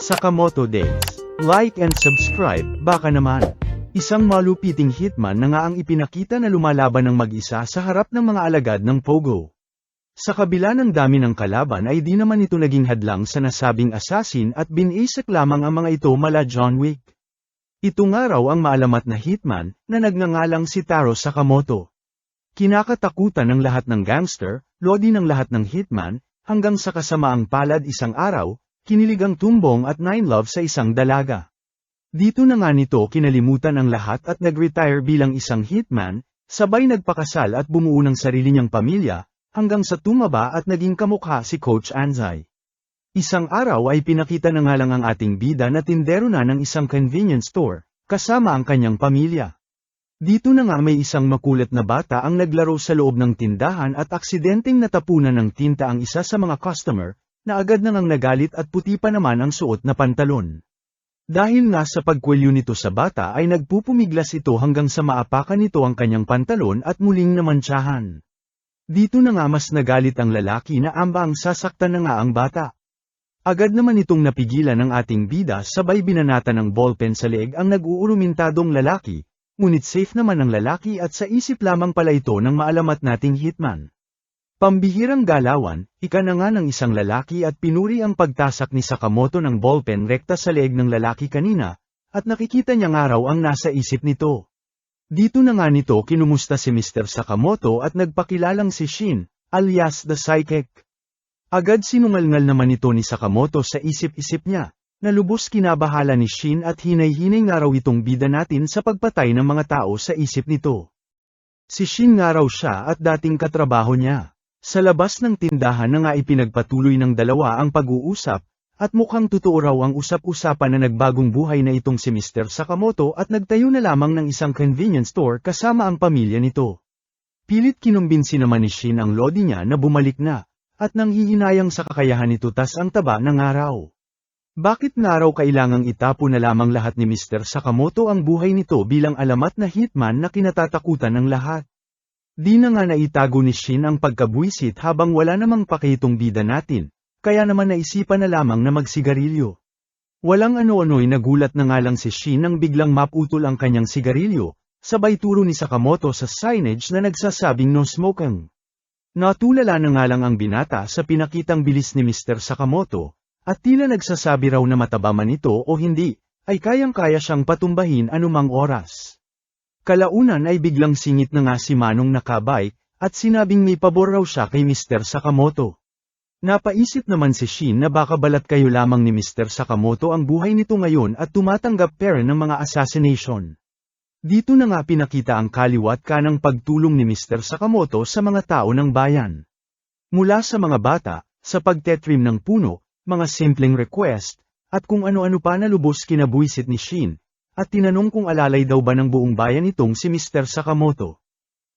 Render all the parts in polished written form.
Sakamoto Days. Like and subscribe, baka naman. Isang malupiting hitman na nga ang ipinakita na lumalaban ng mag-isa sa harap ng mga alagad ng Pogo. Sa kabila ng dami ng kalaban ay di naman ito naging hadlang sa nasabing assassin at binisak lamang ang mga ito mala John Wick. Ito nga raw ang maalamat na hitman na nagngangalang si Taro Sakamoto. Kinakatakutan ng lahat ng gangster, lodi ng lahat ng hitman, hanggang sa kasamaang palad isang araw, kinilig ang tumbong at 9 love sa isang dalaga. Dito na nga nito kinalimutan ang lahat at nag-retire bilang isang hitman, sabay nagpakasal at bumuo ng sarili niyang pamilya, hanggang sa tumaba at naging kamukha si Coach Anzai. Isang araw ay pinakita na nga lang ang ating bida na tindero na ng isang convenience store, kasama ang kanyang pamilya. Dito na nga may isang makulit na bata ang naglaro sa loob ng tindahan at aksidenteng natapunan ng tinta ang isa sa mga customer, na agad nang nagalit at puti pa naman ang suot na pantalon. Dahil nga sa pagkwelyo nito sa bata ay nagpupumiglas ito hanggang sa maapakan nito ang kanyang pantalon at muling namantsahan. Dito na nga mas nagalit ang lalaki na ambang sasaktan na nga ang bata. Agad naman itong napigilan ng ating bida sabay binanata ng ballpen sa leeg ang nag-uurumintadong lalaki, ngunit safe naman ang lalaki at sa isip lamang pala ito ng maalamat nating hitman. Pambihirang galawan, ika na nga ng isang lalaki at pinuri ang pagtasak ni Sakamoto ng ballpen rekta sa leeg ng lalaki kanina, at nakikita niya nga raw ang nasa isip nito. Dito na nga nito kinumusta si Mr. Sakamoto at nagpakilalang si Shin, alias The Psychic. Agad sinungalngal naman ito ni Sakamoto sa isip-isip niya, na lubos kinabahala ni Shin at hinay-hinay nga raw itong bida natin sa pagpatay ng mga tao sa isip nito. Si Shin nga raw siya at dating katrabaho niya. Sa labas ng tindahan na nga ipinagpatuloy ng dalawa ang pag-uusap, at mukhang totoo raw ang usap-usapan na nagbagong buhay na itong si Mr. Sakamoto at nagtayo na lamang ng isang convenience store kasama ang pamilya nito. Pilit kinumbinsi naman ni Shin ang lodi niya na bumalik na, at nanghihinayang sa kakayahan nito tas ang taba ng araw. Bakit nga raw kailangang itapo na lamang lahat ni Mr. Sakamoto ang buhay nito bilang alamat na hitman na kinatatakutan ng lahat? Di na nga naitago ni Shin ang pagkabwisit habang wala namang pakitong bida natin, kaya naman naisipan na lamang na magsigarilyo. Walang ano-ano'y nagulat na nga lang si Shin nang biglang maputol ang kanyang sigarilyo, sabay turo ni Sakamoto sa signage na nagsasabing no smoking. Natulala na nga lang ang binata sa pinakitang bilis ni Mr. Sakamoto, at tila nagsasabi raw na mataba man ito o hindi, ay kayang-kaya siyang patumbahin anumang oras. Kalaunan ay biglang singit na nga si Manong nakabike, at sinabing may pabor raw siya kay Mr. Sakamoto. Napaisip naman si Shin na baka balat kayo lamang ni Mr. Sakamoto ang buhay nito ngayon at tumatanggap pera ng mga assassination. Dito na nga pinakita ang kaliwat kanang pagtulong ni Mr. Sakamoto sa mga tao ng bayan. Mula sa mga bata, sa pagtetrim ng puno, mga simpleng request, at kung ano-ano pa na lubos kinabuisit ni Shin, at tinanong kung alalay daw ba ng buong bayan itong si Mr. Sakamoto.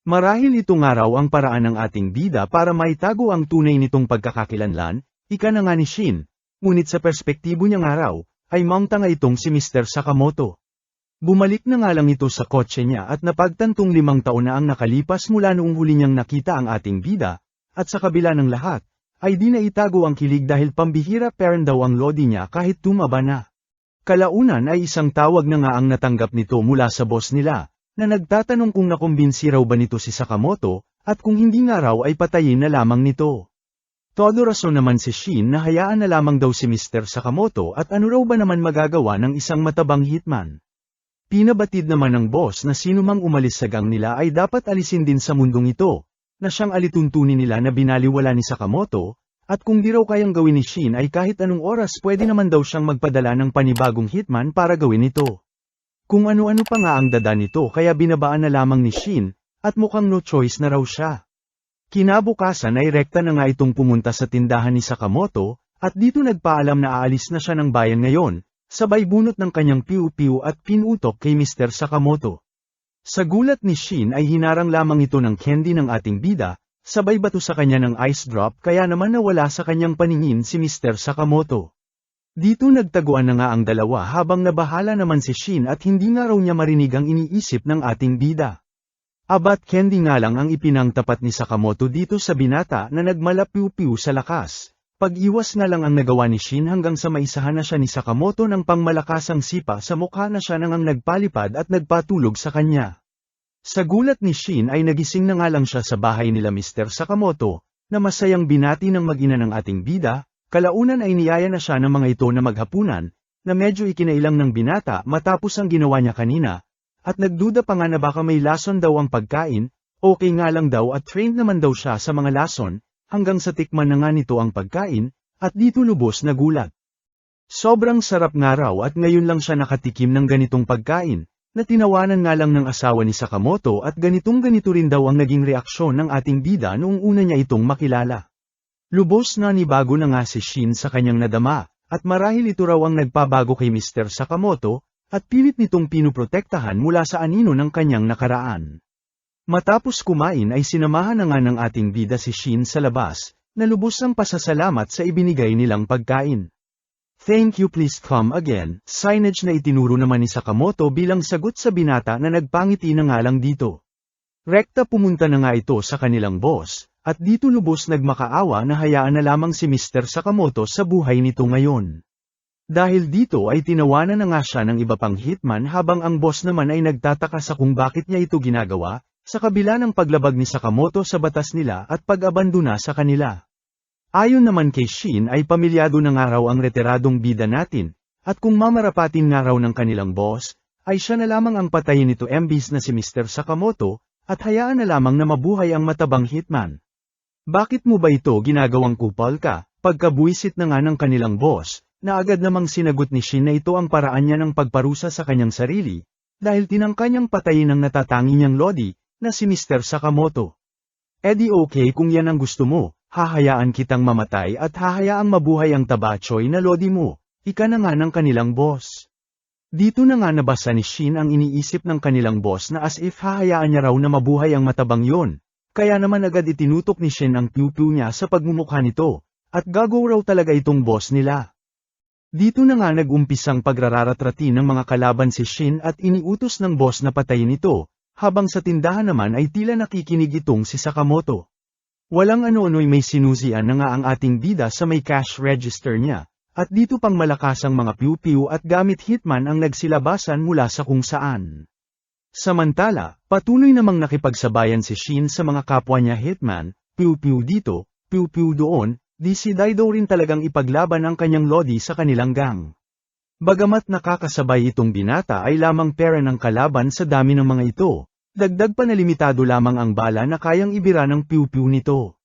Marahil ito nga raw ang paraan ng ating bida para maitago ang tunay nitong pagkakakilanlan, ika na nga ni Shin, ngunit sa perspektibo niya nga raw, ay mangtanga itong si Mr. Sakamoto. Bumalik na nga lang ito sa kotse niya at napagtantong 5 taon na ang nakalipas mula noong huli niyang nakita ang ating bida, at sa kabila ng lahat, ay di na itago ang kilig dahil pambihira parent daw ang lodi niya kahit tumaba na. Kalaunan ay isang tawag na nga ang natanggap nito mula sa boss nila, na nagtatanong kung nakumbinsi raw ba nito si Sakamoto, at kung hindi nga raw ay patayin na lamang nito. Todo rason naman si Shin na hayaan na lamang daw si Mr. Sakamoto at ano raw ba naman magagawa ng isang matabang hitman. Pinabatid naman ng boss na sino mang umalis sa gang nila ay dapat alisin din sa mundong ito, na siyang alituntunin nila na binaliwala ni Sakamoto, at kung di raw kayang gawin ni Shin ay kahit anong oras pwede naman daw siyang magpadala ng panibagong hitman para gawin ito. Kung ano-ano pa nga ang dada nito kaya binabaan na lamang ni Shin, at mukhang no choice na raw siya. Kinabukasan ay rekta na nga itong pumunta sa tindahan ni Sakamoto, at dito nagpaalam na aalis na siya ng bayan ngayon, sabay bunot ng kanyang piu-piu at pinutok kay Mr. Sakamoto. Sa gulat ni Shin ay hinarang lamang ito ng candy ng ating bida, sabay bato sa kanya ng ice drop kaya naman nawala sa kanyang paningin si Mr. Sakamoto. Dito nagtaguan na nga ang dalawa habang nabahala naman si Shin at hindi nga raw niya marinig ang iniisip ng ating bida. Abat candy nga lang ang ipinangtapat ni Sakamoto dito sa binata na nagmalapiw-piw sa lakas, Pag-iwas na lang ang nagawa ni Shin hanggang sa maisahan na siya ni Sakamoto ng pangmalakasang sipa sa mukha na siya nang nagpalipad at nagpatulog sa kanya. Sa gulat ni Shin ay nagising na nga lang siya sa bahay nila Mr. Sakamoto, na masayang binati ng mag-ina ng ating bida, kalaunan ay niyaya na siya ng mga ito na maghapunan, na medyo ikinailang ng binata matapos ang ginawa niya kanina, at nagduda pa nga na baka may lason daw ang pagkain, okay nga lang daw at trained naman daw siya sa mga lason, hanggang sa tikman na nga nito ang pagkain, at dito lubos na gulat. Sobrang sarap nga raw at ngayon lang siya nakatikim ng ganitong pagkain, na tinawanan nga lang ng asawa ni Sakamoto at ganitong-ganito rin daw ang naging reaksyon ng ating bida noong una niya itong makilala. Lubos na nibago na nga si Shin sa kanyang nadama, at marahil ito raw ang nagpabago kay Mr. Sakamoto, at pilit nitong pinuprotektahan mula sa anino ng kanyang nakaraan. Matapos kumain ay sinamahan na nga ng ating bida si Shin sa labas, na lubos ang pasasalamat sa ibinigay nilang pagkain. Thank you, please come again, signage na itinuro naman ni Sakamoto bilang sagot sa binata na nagpangiti na nga lang dito. Rekta pumunta na nga ito sa kanilang boss, at dito lubos nagmakaawa na hayaan na lamang si Mr. Sakamoto sa buhay nito ngayon. Dahil dito ay tinawanan na nga siya ng iba pang hitman habang ang boss naman ay nagtataka sa kung bakit niya ito ginagawa, sa kabila ng paglabag ni Sakamoto sa batas nila at pag-abandona sa kanila. Ayon naman kay Shin ay pamilyado na nga raw ang retiradong bida natin, at kung mamarapatin nga raw ng kanilang boss, ay siya na lamang ang patayin nito imbis na si Mr. Sakamoto, at hayaan na lamang na mabuhay ang matabang hitman. Bakit mo ba ito ginagawang kupal ka? Pagkabuisit na nga ng kanilang boss, na agad namang sinagot ni Shin na ito ang paraan niya ng pagparusa sa kanyang sarili, dahil tinangka niyang patayin ang natatangi niyang lodi, na si Mr. Sakamoto. Edi okay kung yan ang gusto mo, hahayaan kitang mamatay at hahayaang mabuhay ang tabachoy na lodi mo, ika na nga ng kanilang boss. Dito na nga nabasa ni Shin ang iniisip ng kanilang boss na as if hahayaan niya raw na mabuhay ang matabang yon, kaya naman agad itinutok ni Shin ang piu-piu niya sa pagmumukha nito, at gagaw raw talaga itong boss nila. Dito na nga nag-umpisang pagrararatrati ng mga kalaban si Shin at iniutos ng boss na patayin ito, habang sa tindahan naman ay tila nakikinig itong si Sakamoto. Walang ano-ano'y may sinusian na nga ang ating bida sa may cash register niya, at dito pang malakas ang mga piu-piu at gamit hitman ang nagsilabasan mula sa kung saan. Samantala, patuloy namang nakipagsabayan si Shin sa mga kapwa niya hitman, piu-piu dito, piu-piu doon, di si Daido rin talagang ipaglaban ang kanyang lodi sa kanilang gang. Bagamat nakakasabay itong binata ay lamang pera ng kalaban sa dami ng mga ito. Dagdag pa na limitado lamang ang bala na kayang ibira ng piu-piu nito.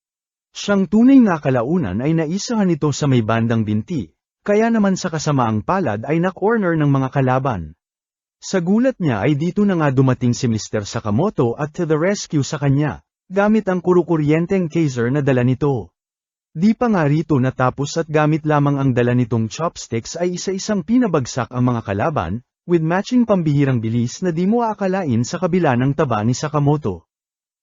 Siyang tunay na kalaunan ay naisahan nito sa may bandang binti, kaya naman sa kasamaang palad ay na-corner ng mga kalaban. Sa gulat niya ay dito na nga dumating si Mr. Sakamoto at to the rescue sa kanya, gamit ang kurukuryenteng taser na dala nito. Di pa nga rito natapos at gamit lamang ang dala nitong chopsticks ay isa-isang pinabagsak ang mga kalaban, with matching pambihirang bilis na di mo aakalain sa kabila ng taba ni Sakamoto.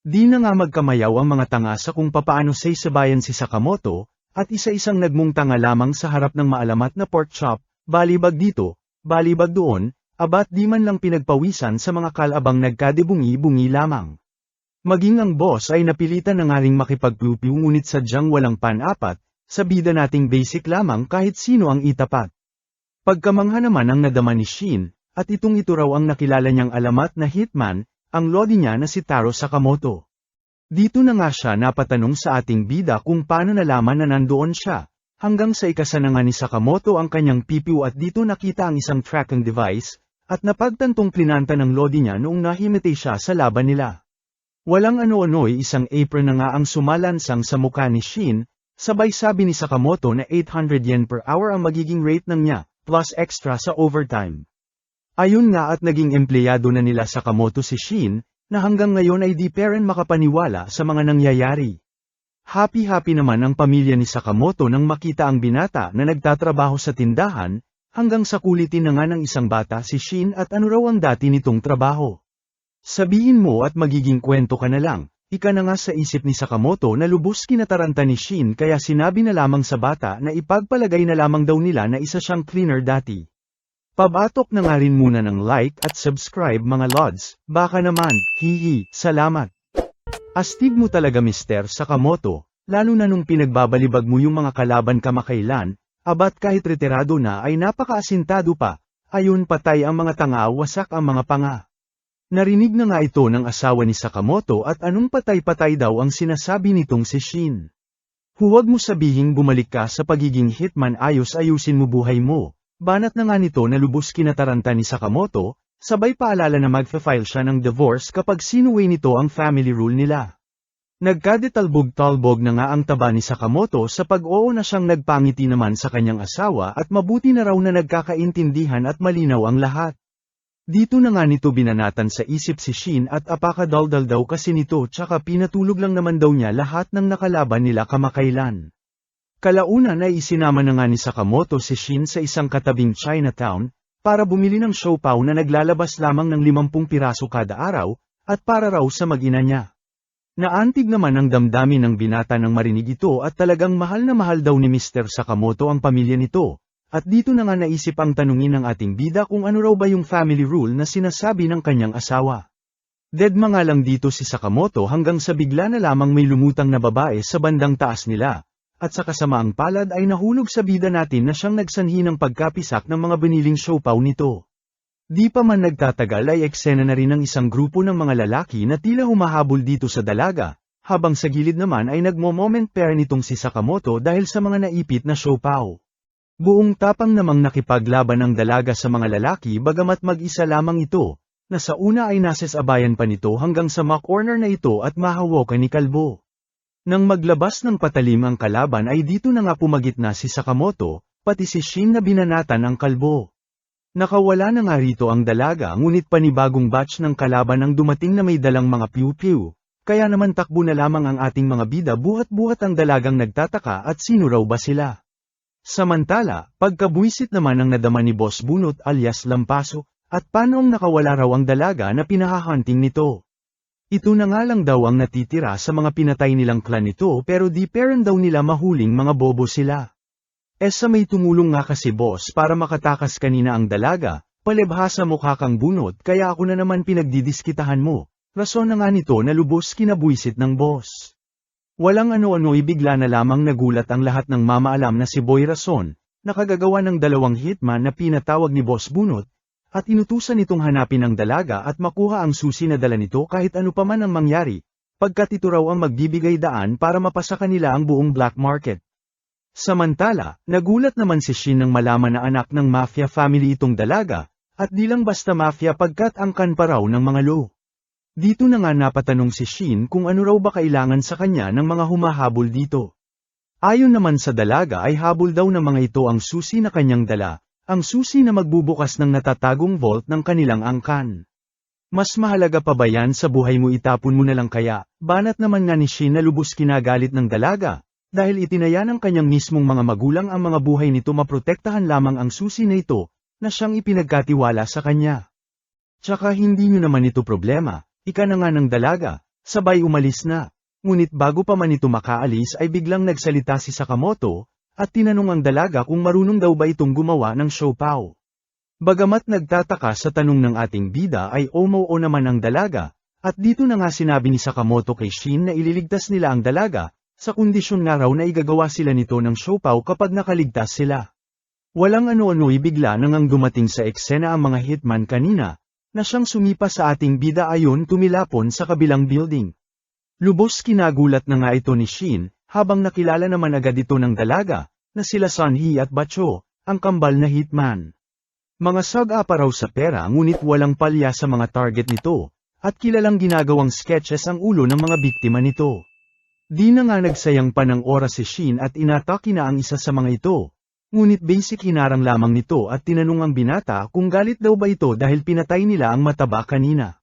Di na nga magkamayaw ang mga tanga sa kung papaano saysabayan si Sakamoto, at isa-isang nagmungtanga lamang sa harap ng maalamat na pork chop, balibag dito, balibag doon, abat di man lang pinagpawisan sa mga kalabang nagkadebungi-bungi lamang. Maging ang boss ay napilitan na nga ring makipagpiu-piu ngunit sadyang walang pan-apat, sa bida nating basic lamang kahit sino ang itapat. Pagkamangha naman ang nadama ni Shin, at itong ito raw ang nakilala niyang alamat na hitman, ang lodi niya na si Taro Sakamoto. Dito na nga siya napatanong sa ating bida kung paano nalaman na nandoon siya, hanggang sa ikasa na nga ni Sakamoto ang kanyang pipiu at dito nakita ang isang tracking device, at napagtantong plinanta ng lodi niya noong nahimatay siya sa laban nila. Walang ano-ano'y isang apron na nga ang sumalansang sa mukha ni Shin, sabay sabi ni Sakamoto na 800 yen per hour ang magiging rate ng niya, plus extra sa overtime. Ayun nga at naging empleyado na nila Sakamoto si Shin, na hanggang ngayon ay di pa rin makapaniwala sa mga nangyayari. Happy-happy naman ang pamilya ni Sakamoto nang makita ang binata na nagtatrabaho sa tindahan, hanggang sa kulitin na nga ng isang bata si Shin at ano raw ang dati nitong trabaho. Sabihin mo at magiging kwento ka na lang, ika na nga sa isip ni Sakamoto na lubos kinataranta ni Shin kaya sinabi na lamang sa bata na ipagpalagay na lamang daw nila na isa siyang cleaner dati. Pabatok na nga rin muna ng like at subscribe mga lods, baka naman, hihi, salamat. Astig mo talaga Mr. Sakamoto, lalo na nung pinagbabalibag mo yung mga kalaban kamakailan, abat kahit retirado na ay napakaasintado pa, ayun patay ang mga tanga wasak ang mga panga. Narinig na nga ito ng asawa ni Sakamoto at anong patay-patay daw ang sinasabi nitong si Shin. Huwag mo sabihing bumalik ka sa pagiging hitman ayos-ayusin mo buhay mo, banat na nga nito na lubos kinataranta ni Sakamoto, sabay paalala na magfa-file siya ng divorce kapag sinuway nito ang family rule nila. Nagkadetalbog-talbog na nga ang taba ni Sakamoto sa pag-oo na siyang nagpangiti naman sa kanyang asawa at mabuti na raw na nagkakaintindihan at malinaw ang lahat. Dito na nga nito binanatan sa isip si Shin at apakadaldal daw kasi nito tsaka pinatulog lang naman daw niya lahat ng nakalaban nila kamakailan. Kalaunan ay isinama na nga ni Sakamoto si Shin sa isang katabing Chinatown, para bumili ng siopaw na naglalabas lamang ng 50 piraso kada araw, at para raw sa mag-ina niya. Naantig naman ang damdamin ng binata nang marinig ito at talagang mahal na mahal daw ni Mr. Sakamoto ang pamilya nito. At dito na nga naisip ang tanungin ng ating bida kung ano raw ba yung family rule na sinasabi ng kanyang asawa. Deadma nga lang dito si Sakamoto hanggang sa bigla na lamang may lumutang na babae sa bandang taas nila, at sa kasamaang palad ay nahulog sa bida natin na siyang nagsanhi ng pagkapisak ng mga biniling siopaw nito. Di pa man nagtatagal ay eksena na rin ng isang grupo ng mga lalaki na tila humahabol dito sa dalaga, habang sa gilid naman ay nagmo-moment pair nitong si Sakamoto dahil sa mga naipit na siopaw. Buong tapang namang nakipaglaban ang dalaga sa mga lalaki bagamat mag-isa lamang ito, na sa una ay nasasabayan pa nito hanggang sa corner na ito at mahawakan ni Kalbo. Nang maglabas ng patalim ang kalaban ay dito na nga pumagitna si Sakamoto, pati si Shin na binanatan ang Kalbo. Nakawala na nga rito ang dalaga ngunit panibagong batch ng kalaban ang dumating na may dalang mga piu-piu, kaya naman takbo na lamang ang ating mga bida buhat-buhat ang dalagang nagtataka at sino raw ba sila. Samantala, pagkabuisit naman ang nadama ni Boss Bunot alias Lampaso, at paanoong nakawala raw ang dalaga na pinahahunting nito. Ito na nga lang daw ang natitira sa mga pinatay nilang clan nito pero di peren daw nila mahuling mga bobo sila. Sa may tumulong nga kasi boss para makatakas kanina ang dalaga, palibhasa mukha kang bunot kaya ako na naman pinagdidiskitahan mo, rason na nga nito na lubos kinabuisit ng boss. Walang ano-ano ibigla na lamang nagulat ang lahat ng mamaalam na si Boy Rason, nakagagawa ng 2 hitman na pinatawag ni Boss Bunot, at inutusan itong hanapin ang dalaga at makuha ang susi na dala nito kahit ano pa man ang mangyari, pagkat ito raw ang magbibigay daan para mapasa kanila ang buong black market. Samantala, nagulat naman si Shin nang malaman na anak ng mafia family itong dalaga, at di lang basta mafia pagkat angkan pa raw ng mga lo. Dito na nga napatanong si Shin kung ano raw ba kailangan sa kanya ng mga humahabol dito. Ayon naman sa dalaga ay habol daw ng mga ito ang susi na kanyang dala, ang susi na magbubukas ng natatagong vault ng kanilang angkan. Mas mahalaga pa ba yan sa buhay mo itapon mo na lang kaya, banat naman nga ni Shin na lubos kinagalit ng dalaga, dahil itinaya ng kanyang mismong mga magulang ang mga buhay nito maprotektahan lamang ang susi na ito, na siyang ipinagkatiwala sa kanya. Tsaka hindi nyo naman ito problema. Ika na nga ng dalaga, sabay umalis na. Ngunit bago pa man ito makaalis ay biglang nagsalita si Sakamoto, at tinanong ang dalaga kung marunong daw ba itong gumawa ng siopaw. Bagamat nagtataka sa tanong ng ating bida ay oo naman ang dalaga, at dito na nga sinabi ni Sakamoto kay Shin na ililigtas nila ang dalaga, sa kondisyon nga raw na igagawa sila nito ng siopaw kapag nakaligtas sila. Walang ano-ano ibigla nang ang dumating sa eksena ang mga hitman kanina, na siyang sumipa sa ating bida ayon tumilapon sa kabilang building. Lubos kinagulat na nga ito ni Shin, habang nakilala naman agad ito ng dalaga, na sila Sunhee at Bacho, ang kambal na hitman. Mga sag-apa raw sa pera ngunit walang palya sa mga target nito, at kilalang ginagawang sketches ang ulo ng mga biktima nito. Di na nga nagsayang pa ng oras si Shin at inatake na ang isa sa mga ito. Ngunit basic hinarang lamang nito at tinanong ang binata kung galit daw ba ito dahil pinatay nila ang mataba kanina.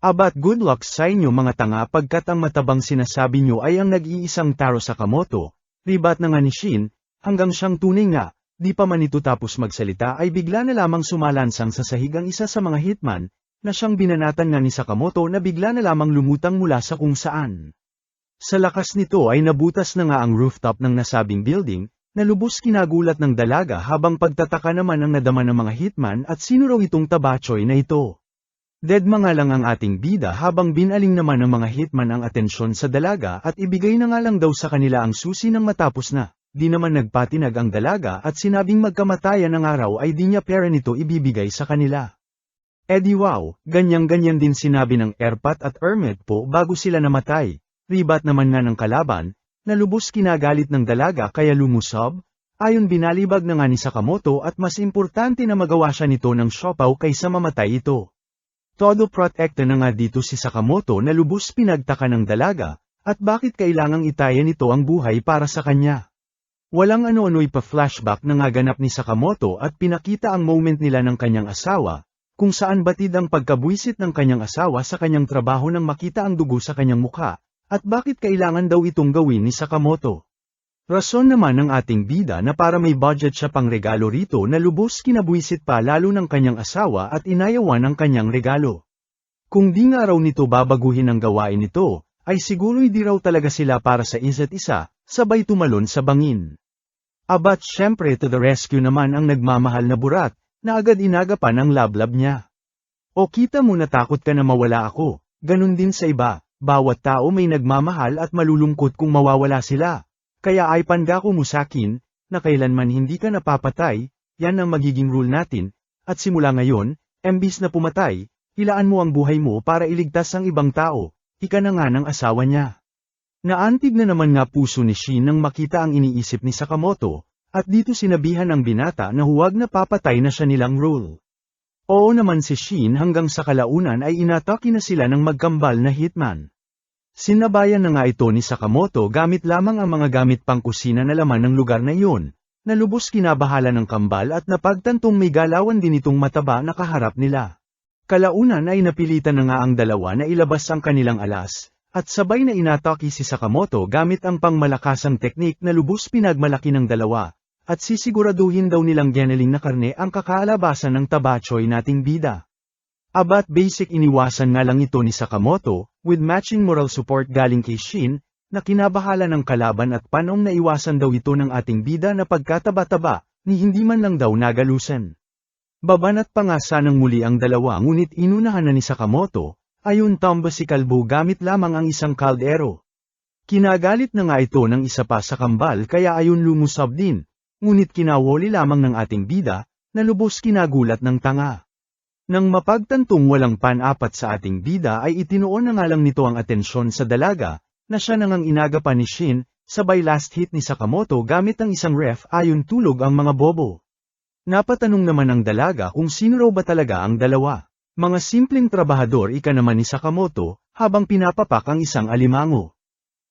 Abat good luck sa inyo mga tanga pagkat ang matabang sinasabi nyo ay ang nag-iisang Taro Sakamoto, ribat na nga ni Shin, hanggang siyang tunay nga, di pa man ito tapos magsalita ay bigla na lamang sumalansang sa sahig ang isa sa mga hitman, na siyang binanatan nga ni Sakamoto na bigla na lamang lumutang mula sa kung saan. Sa lakas nito ay nabutas na nga ang rooftop ng nasabing building, na lubos kinagulat ng dalaga habang pagtataka naman ang nadama ng mga hitman at sino raw itong tabachoy na ito. Deadma nga lang ang ating bida habang binaling naman ng mga hitman ang atensyon sa dalaga at ibigay na nga lang daw sa kanila ang susi nang matapos na. Di naman nagpatinag ang dalaga at sinabing magkamatayan ng araw ay di niya pera nito ibibigay sa kanila. Di wow, ganyan-ganyan din sinabi ng Erpat at Ermet po bago sila namatay. Ribat naman nga ng kalaban, na lubos kinagalit ng dalaga kaya lumusob. Ayon binalibag na nga ni Sakamoto at mas importante na magawa siya nito ng siopaw kaysa mamatay ito. Todo protekta na nga dito si Sakamoto na lubos pinagtaka ng dalaga, at bakit kailangang itaya nito ang buhay para sa kanya. Walang ano-ano'y pa-flashback na nga ganap ni Sakamoto at pinakita ang moment nila ng kanyang asawa, kung saan batid ang pagkabwisit ng kanyang asawa sa kanyang trabaho nang makita ang dugo sa kanyang mukha, at bakit kailangan daw itong gawin ni Sakamoto. Rason naman ng ating bida na para may budget siya pang regalo rito na lubos kinabwisit pa lalo ng kanyang asawa at inayawan ang kanyang regalo. Kung di nga raw nito babaguhin ang gawain nito, ay siguro'y di raw talaga sila para sa isa't isa, sabay tumalon sa bangin. Abat syempre to the rescue naman ang nagmamahal na burat, na agad inagapan ang lablab niya. O kita mo natakot ka na mawala ako, ganun din sa iba, bawat tao may nagmamahal at malulungkot kung mawawala sila. Kaya ay pangako mo sakin, na kailanman hindi ka napapatay, yan ang magiging rule natin, at simula ngayon, imbis na pumatay, ilaan mo ang buhay mo para iligtas ang ibang tao, ika na nga ng asawa niya. Naantig na naman nga puso ni Shin nang makita ang iniisip ni Sakamoto, at dito sinabihan ang binata na huwag na papatay na siya nilang rule. Oo naman si Shin hanggang sa kalaunan ay inatake na sila ng magkambal na hitman. Sinabayan na nga ito ni Sakamoto gamit lamang ang mga gamit pangkusina na laman ng lugar na iyon, na lubos kinabahala ng kambal at napagtantong may galawan din itong mataba na kaharap nila. Kalaunan ay napilitan na nga ang dalawa na ilabas ang kanilang alas, at sabay na inatake si Sakamoto gamit ang pangmalakasang teknik na lubos pinagmalaki ng dalawa, at sisiguraduhin daw nilang geneling na karne ang kakaalabasan ng tabachoy nating bida. Abat basic iniwasan nga lang ito ni Sakamoto, with matching moral support galing kay Shin, na kinabahala ng kalaban at panong naiwasan daw ito ng ating bida na pagkataba-taba, ni hindi man lang daw nagalusan. Babanat pa nga sanang muli ang dalawa ngunit inunahan na ni Sakamoto, ayon tamba si Kalbo gamit lamang ang isang kaldero. Kinagalit na nga ito ng isa pa sa kambal kaya ayon lumusab din. Ngunit kinawoli lamang ng ating bida, na lubos kinagulat ng tanga. Nang mapagtantong walang pan-apat sa ating bida ay itinuon na nga lang nito ang atensyon sa dalaga, na siya nang inagapan ni Shin, sabay last hit ni Sakamoto gamit ang isang ref ayon tulog ang mga bobo. Napatanong naman ang dalaga kung sino raw ba talaga ang dalawa. Mga simpleng trabahador ika naman ni Sakamoto, habang pinapapak ang isang alimango.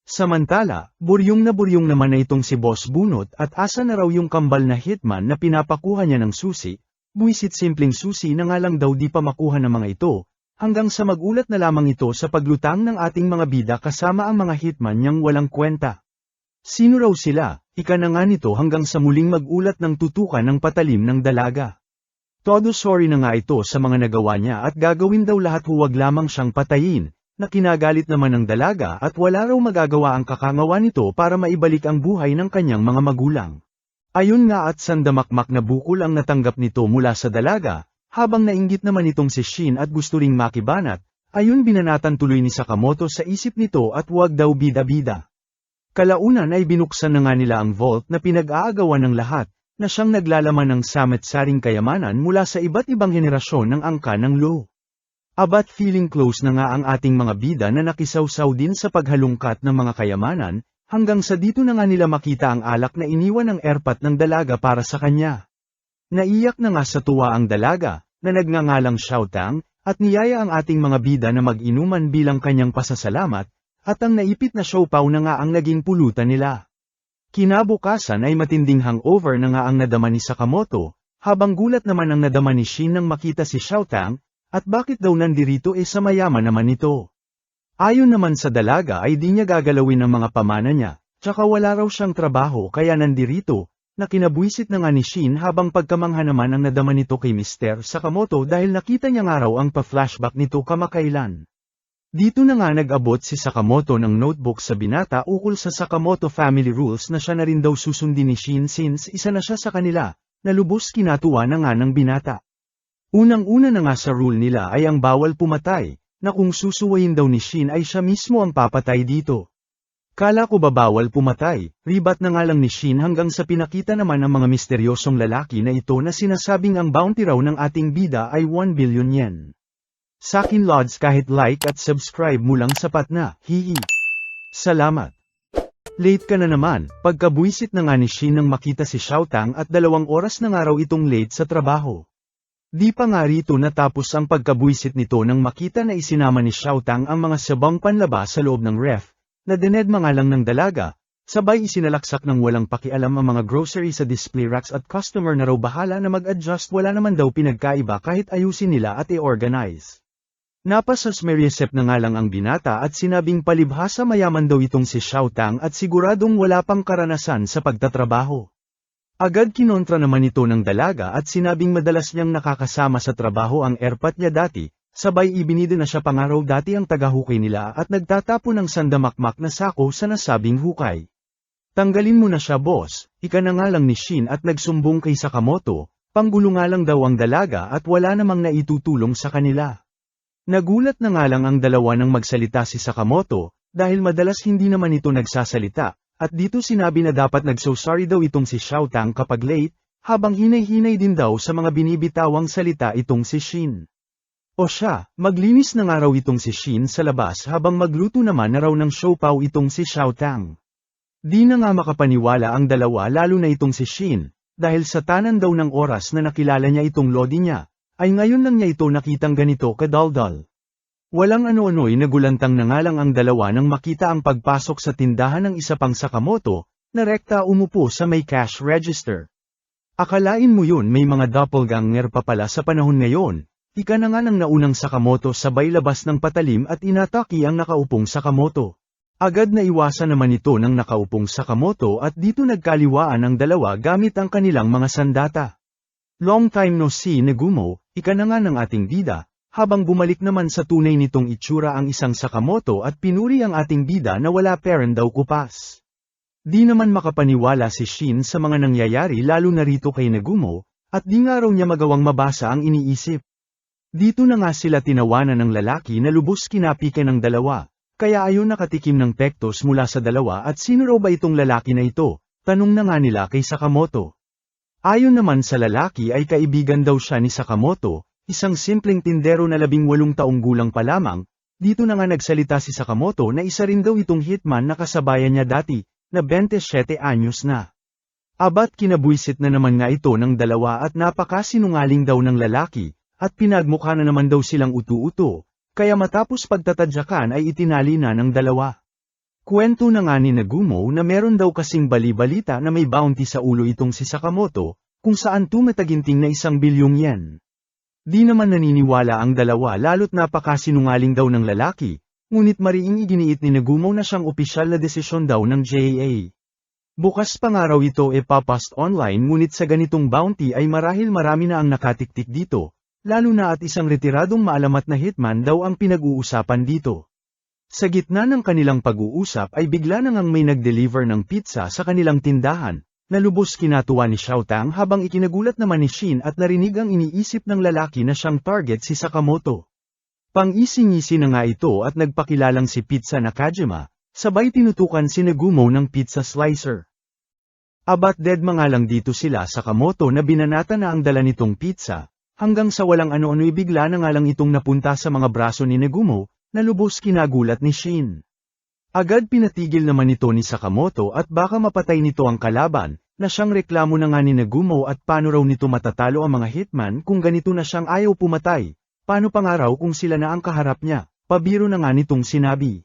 Samantala, buryong naman na itong si Boss Bunot at asa na raw yung kambal na hitman na pinapakuha niya ng susi, buwisit simpleng susi na nga lang daw di pa makuha ng mga ito, hanggang sa magulat na lamang ito sa paglutang ng ating mga bida kasama ang mga hitman niyang walang kwenta. Sino raw sila, ika na nga nito hanggang sa muling magulat ng tutukan ng patalim ng dalaga. Todo sorry na nga ito sa mga nagawa niya at gagawin daw lahat huwag lamang siyang patayin. Na kinagalit naman ng dalaga at wala raw magagawa ang kakangawa nito para maibalik ang buhay ng kanyang mga magulang. Ayun nga at sandamakmak na bukol ang natanggap nito mula sa dalaga, habang nainggit naman itong si Shin at gusto ring makibanat, ayun binanatan tuloy ni Sakamoto sa isip nito at huwag daw bida-bida. Kalaunan ay binuksan na nga nila ang vault na pinag-aagawan ng lahat, na siyang naglalaman ng samet-saring kayamanan mula sa iba't ibang henerasyon ng angka ng Lo. Abat feeling close na nga ang ating mga bida na nakisawsaw din sa paghalungkat ng mga kayamanan, hanggang sa dito na nga nila makita ang alak na iniwan ng Erpat ng dalaga para sa kanya. Naiyak na nga sa tuwa ang dalaga, na nagngangalang Xiaotang, at niyaya ang ating mga bida na mag-inuman bilang kanyang pasasalamat, at ang naipit na siopaw na nga ang naging pulutan nila. Kinabukasan ay matinding hangover na nga ang nadama ni Sakamoto, habang gulat naman ang nadama ni Shin nang makita si Xiaotang, at bakit daw nandirito sa mayaman naman ito? Ayon naman sa dalaga ay di niya gagalawin ang mga pamana niya, tsaka wala raw siyang trabaho kaya nandirito, na kinabwisit na nga ni Shin habang pagkamangha naman ang nadama nito kay Mr. Sakamoto dahil nakita niya nga raw ang pa-flashback nito kamakailan. Dito na nga nag-abot si Sakamoto ng notebook sa binata ukol sa Sakamoto family rules na siya na rin daw susundin ni Shin since isa na siya sa kanila, na lubos kinatuwa na nga ng binata. Unang-una na nga sa rule nila ay ang bawal pumatay, na kung susuwayin daw ni Shin ay siya mismo ang papatay dito. Kala ko ba bawal pumatay, ribat na nga lang ni Shin hanggang sa pinakita naman ng mga misteryosong lalaki na ito na sinasabing ang bounty raw ng ating bida ay 1 billion yen. Sakin Lods kahit like at subscribe mo lang sapat na, hihi. Salamat. Late ka na naman, pagkabuisit na nga ni Shin nang makita si Xiaotang at 2 oras na nga raw itong late sa trabaho. Di pa nga rito natapos ang pagkabuisit nito nang makita na isinama ni Xiaotang ang mga sabang panlaba sa loob ng ref, na dinedma nga lang ng dalaga, sabay isinalaksak ng walang pakialam ang mga grocery sa display racks at customer na raw bahala na mag-adjust, wala naman daw pinagkaiba kahit ayusin nila at i-organize. Napasasmeriesep na nga lang ang binata at sinabing palibhasa mayaman daw itong si Xiaotang at siguradong wala pang karanasan sa pagtatrabaho. Agad kinontra naman ito ng dalaga at sinabing madalas niyang nakakasama sa trabaho ang erpat niya dati, sabay ibinido na siya pangaraw dati ang tagahukay nila at nagtatapo ng sandamakmak na sako sa nasabing hukay. Tanggalin mo na siya boss, ika na nga lang ni Shin at nagsumbong kay Sakamoto, panggulo nga lang daw ang dalaga at wala namang naitutulong sa kanila. Nagulat na nga lang ang dalawa nang magsalita si Sakamoto, dahil madalas hindi naman ito nagsasalita. At dito sinabi na dapat nagso-sorry daw itong si Xiaotang kapag late, habang hinay-hinay din daw sa mga binibitawang salita itong si Shin. O siya, maglinis na nga raw itong si Shin sa labas habang magluto naman na raw ng siopaw itong si Xiaotang. Di na nga makapaniwala ang dalawa lalo na itong si Shin, dahil sa tanan daw ng oras na nakilala niya itong lodi niya, ay ngayon lang niya ito nakitang ganito kadaldal. Walang ano-ano'y nagulantang na nga lang ang dalawa nang makita ang pagpasok sa tindahan ng isa pang Sakamoto, na rekta umupo sa may cash register. Akalain mo yun may mga doppelganger pa pala sa panahon ngayon, ika na nga ng naunang Sakamoto sabay labas ng patalim at inataki ang nakaupong Sakamoto. Agad na iwasan naman ito ng nakaupong Sakamoto at dito nagkaliwaan ang dalawa gamit ang kanilang mga sandata. Long time no see Negumo, ika na nga ng ating bida. Habang bumalik naman sa tunay nitong itsura ang isang Sakamoto at pinuri ang ating bida na wala peren daw kupas. Di naman makapaniwala si Shin sa mga nangyayari lalo na rito kay Negumo, at di nga raw niya magawang mabasa ang iniisip. Dito na nga sila tinawanan ng lalaki na lubos kinapikan ng dalawa, kaya ayon nakatikim ng pektos mula sa dalawa at sino raw ba itong lalaki na ito, tanong na nga nila kay Sakamoto. Ayon naman sa lalaki ay kaibigan daw siya ni Sakamoto, isang simpleng tindero na 18 taong gulang pa lamang. Dito na nga nagsalita si Sakamoto na isa rin daw itong hitman na kasabayan niya dati, na 27 anyos na. Abat kinabuisit na naman nga ito ng dalawa at napakasinungaling daw ng lalaki, at pinagmukha na naman daw silang utu-uto, kaya matapos pagtatadyakan ay itinali na ng dalawa. Kwento na nga ni Negumo na meron daw kasing bali-balita na may bounty sa ulo itong si Sakamoto, kung saan tumataginting na 1 bilyong yen. Di naman naniniwala ang dalawa lalo't napakasinungaling daw ng lalaki, ngunit mariing iginiit ni Negumo na siyang opisyal na desisyon daw ng JA. Bukas pa nga raw ito papost online ngunit sa ganitong bounty ay marahil marami na ang nakatiktik dito, lalo na at isang retiradong maalamat na hitman daw ang pinag-uusapan dito. Sa gitna ng kanilang pag-uusap ay bigla na ngang may nag-deliver ng pizza sa kanilang tindahan. Nalubos kinatuwa ni Xiaotang habang ikinagulat naman ni Shin at narinig ang iniisip ng lalaki na siyang target si Sakamoto. Pang-ising-isi na nga ito at nagpakilalang si Pizza Nakajima, sabay tinutukan si Negumo ng pizza slicer. Abat deadma nga lang dito sila Sakamoto na binanata na ang dala nitong pizza, hanggang sa walang ano-ano'y bigla na nga lang itong napunta sa mga braso ni Negumo, na lubos kinagulat ni Shin. Agad pinatigil naman ito ni Sakamoto at baka mapatay nito ang kalaban, na siyang reklamo na nga ni Negumo at paano raw nito matatalo ang mga hitman kung ganito na siyang ayaw pumatay, paano pa nga raw kung sila na ang kaharap niya, pabiro na nga nitong sinabi.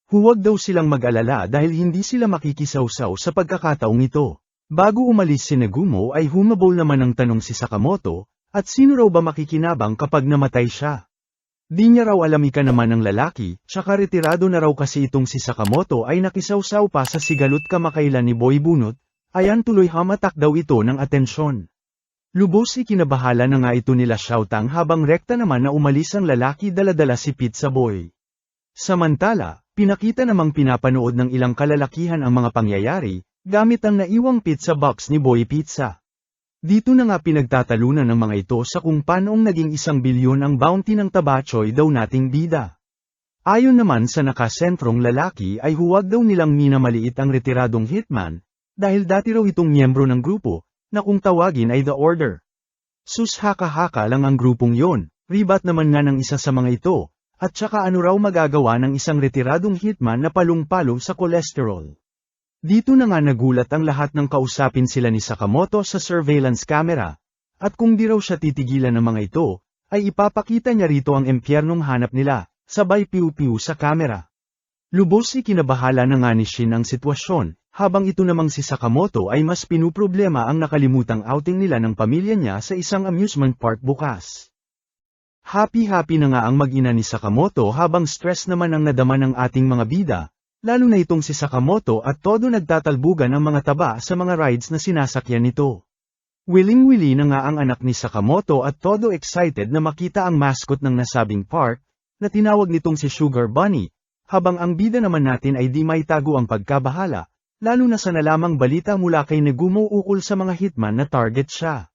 Huwag daw silang mag-alala dahil hindi sila makikisawsaw sa pagkakataong ito. Bago umalis si Negumo ay humabol naman ng tanong si Sakamoto, at sino raw ba makikinabang kapag namatay siya? Di niya raw alam ika naman ng lalaki, tsaka retirado na raw kasi itong si Sakamoto ay nakisawsaw pa sa sigalot kamakailan ni Boy Bunot, ayan tuloy hamatak daw ito ng atensyon. Lubos ikinabahala na nga ito nila Xiaotang habang rekta naman na umalis ang lalaki dala-dala si Pizza Boy. Samantala, pinakita namang pinapanood ng ilang kalalakihan ang mga pangyayari, gamit ang naiwang pizza box ni Boy Pizza. Dito na nga pinagtatalunan ng mga ito sa kung paanoong naging 1 bilyon ang bounty ng Tabachoy daw nating bida. Ayon naman sa nakasentrong lalaki ay huwag daw nilang minamaliit ang retiradong hitman, dahil dati raw itong miyembro ng grupo, na kung tawagin ay The Order. Sus haka-haka lang ang grupong yon, ribat naman nga ng isa sa mga ito, at saka ano raw magagawa ng isang retiradong hitman na palong-palo sa kolesterol. Dito na nga nagulat ang lahat ng kausapin sila ni Sakamoto sa surveillance camera, at kung di raw siya titigilan ng mga ito, ay ipapakita niya rito ang impyernong hanap nila, sabay piu-piu sa camera. Lubos ikinabahala na nga ni Shin ang sitwasyon, habang ito namang si Sakamoto ay mas pinuproblema ang nakalimutang outing nila ng pamilya niya sa isang amusement park bukas. Happy-happy na nga ang mag-ina ni Sakamoto habang stress naman ang nadama ng ating mga bida, lalo na itong si Sakamoto at todo nagtatalbugan ang mga taba sa mga rides na sinasakyan nito. Wiling-wili na nga ang anak ni Sakamoto at todo excited na makita ang mascot ng nasabing park, na tinawag nitong si Sugar Bunny, habang ang bida naman natin ay di maitago ang pagkabahala, lalo na sa nalamang balita mula kay Negumo ukol sa mga hitman na target siya.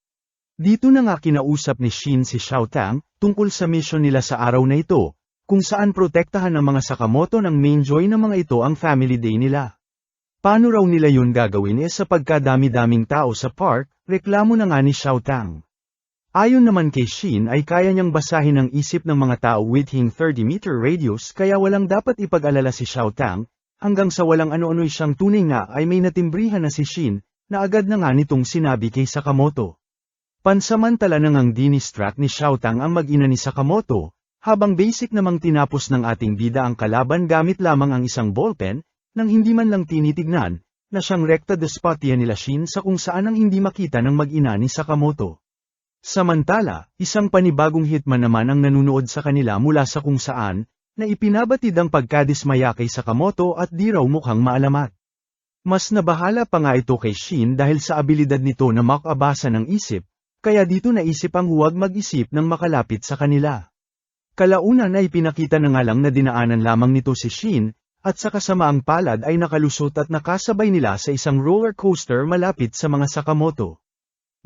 Dito na nga kinausap ni Shin si Xiao Tang, tungkol sa mission nila sa araw na ito, kung saan protektahan ng mga Sakamoto ng main joy ng mga ito ang family day nila. Paano raw nila yun gagawin sa pagkadami-daming tao sa park, reklamo na nga ni Xiao Tang. Ayon naman kay Shin ay kaya niyang basahin ang isip ng mga tao within 30-meter radius kaya walang dapat ipag-alala si Xiao Tang, hanggang sa walang ano-ano'y siyang tunay nga ay may natimbrihan na si Shin, na agad na nga nitong sinabi kay Sakamoto. Pansamantala na ngang dinistract ni Xiao Tang ang mag-ina ni Sakamoto, habang basic namang tinapos ng ating bida ang kalaban gamit lamang ang isang ballpen, nang hindi man lang tinitignan, na siyang rekta despotya nila Shin sa kung saan ang hindi makita ng mag-ina ni Sakamoto. Samantala, isang panibagong hitman naman ang nanunood sa kanila mula sa kung saan, na ipinabatid ang pagkadismaya kay Sakamoto at di raw mukhang maalamat. Mas nabahala pa nga ito kay Shin dahil sa abilidad nito na makabasa ng isip, kaya dito naisip ang huwag mag-isip ng makalapit sa kanila. Kalaunan ay pinakita na nga lang na dinaanan lamang nito si Shin, at sa kasamaang palad ay nakalusot at nakasabay nila sa isang roller coaster malapit sa mga Sakamoto.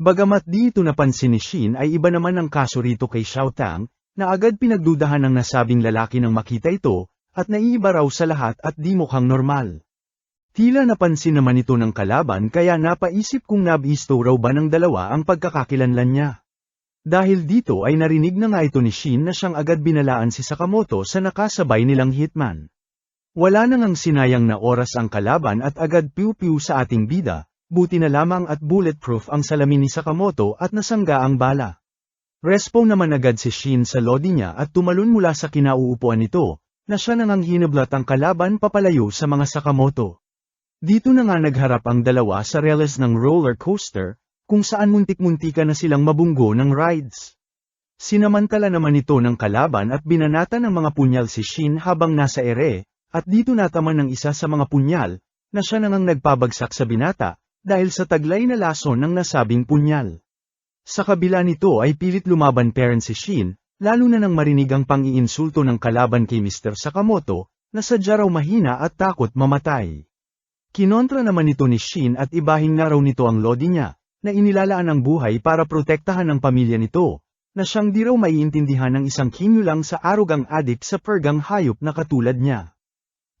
Bagamat di ito napansin ni Shin ay iba naman ang kaso rito kay Xiao Tang, na agad pinagdudahan ng nasabing lalaki nang makita ito, at naiiba raw sa lahat at di mukhang normal. Tila napansin naman ito ng kalaban kaya napaisip kung nabisto raw ba ng dalawa ang pagkakakilanlan niya. Dahil dito ay narinig na nga ito ni Shin na siyang agad binalaan si Sakamoto sa nakasabay nilang hitman. Wala na ngang sinayang na oras ang kalaban at agad piu-piu sa ating bida, buti na lamang at bulletproof ang salamin ni Sakamoto at nasangga ang bala. Respo naman agad si Shin sa lodi niya at tumalon mula sa kinauupuan nito, na siya nang hinablat ang kalaban papalayo sa mga Sakamoto. Dito na nga nagharap ang dalawa sa reles ng roller coaster, kung saan muntik-muntika na silang mabunggo ng rides. Sinamantala naman ito ng kalaban at binanata ng mga punyal si Shin habang nasa ere, at dito nataman ng isa sa mga punyal, na siya nang nagpabagsak sa binata, dahil sa taglay na lason ng nasabing punyal. Sa kabila nito ay pilit lumaban pa rin si Shin, lalo na nang marinig ang pang-iinsulto ng kalaban kay Mr. Sakamoto, na sadya raw mahina at takot mamatay. Kinontra naman ito ni Shin at ibahin na raw nito ang lodi niya, na inilalaan ang buhay para protektahan ang pamilya nito, na siyang di raw maiintindihan ng isang kinulang sa arugang adik sa pergang hayop na katulad niya.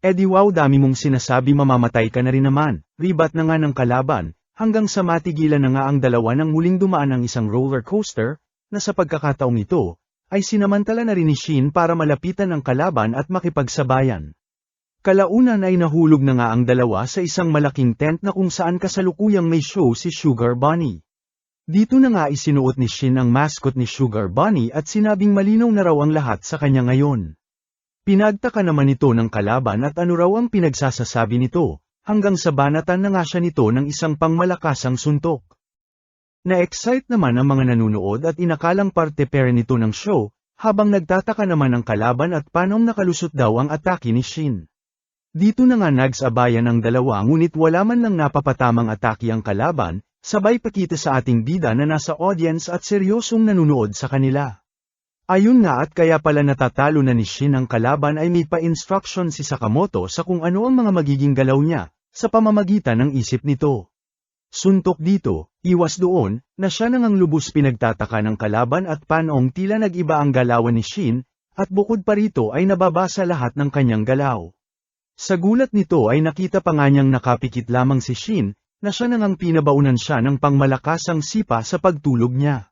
Di wow dami mong sinasabi mamamatay ka na rin naman, ribat na nga ng kalaban, hanggang sa matigilan na nga ang dalawa nang muling dumaan ang isang roller coaster, na sa pagkakataong ito, ay sinamantala na rin ni Shin para malapitan ang kalaban at makipagsabayan. Kalaunan ay nahulog na nga ang dalawa sa isang malaking tent na kung saan kasalukuyang may show si Sugar Bunny. Dito na nga isinuot ni Shin ang mascot ni Sugar Bunny at sinabing malinaw na raw ang lahat sa kanya ngayon. Pinagtaka naman ito ng kalaban at ano raw ang pinagsasasabi nito, hanggang sa banatan na nga siya nito ng isang pangmalakasang suntok. Na-excite naman ang mga nanunood at inakalang parte pera nito ng show, habang nagtataka naman ang kalaban at paanong nakalusot daw ang atake ni Shin. Dito na nga nagsabayan ang dalawa ngunit wala man lang napapatamang atake ang kalaban, sabay pakita sa ating bida na nasa audience at seryosong nanunood sa kanila. Ayun nga at kaya pala natatalo na ni Shin ang kalaban ay may pa-instruction si Sakamoto sa kung ano ang mga magiging galaw niya, sa pamamagitan ng isip nito. Suntok dito, Iwas doon, na siya nang ang lubos pinagtataka ng kalaban at panong tila nag-iba ang galawan ni Shin, at bukod pa rito ay nababasa lahat ng kanyang galaw. Sa gulat nito ay nakita pa nga niyang nakapikit lamang si Shin, na siya nang ang pinabaunan siya ng pangmalakasang sipa sa pagtulog niya.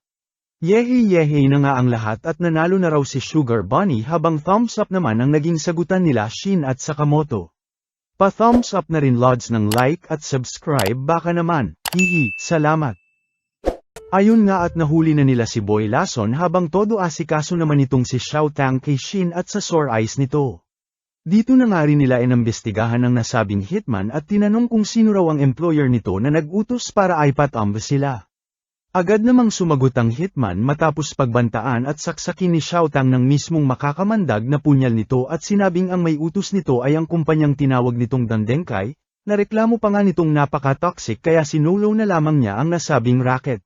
Yehe-yehe na nga ang lahat at nanalo na raw si Sugar Bunny habang thumbs up naman ang naging sagutan nila Shin at Sakamoto. Pa-thumbs up na rin lods ng like at subscribe baka naman, hihi, salamat. Ayun nga at nahuli na nila si Boy Lason habang todo asikaso naman itong si Xiao Tang kay Shin at sa sore eyes nito. Dito na nga rin nila inambestigahan ang nasabing hitman at tinanong kung sino raw ang employer nito na nag-utos para ipatumba sila. Agad namang sumagot ang hitman matapos pagbantaan at saksakin ni Xiao Tang ng mismong makakamandag na punyal nito at sinabing ang may utos nito ay ang kumpanyang tinawag nitong Dandenkai, na reklamo pa nga nitong napaka-toxic kaya sinulo na lamang niya ang nasabing racket.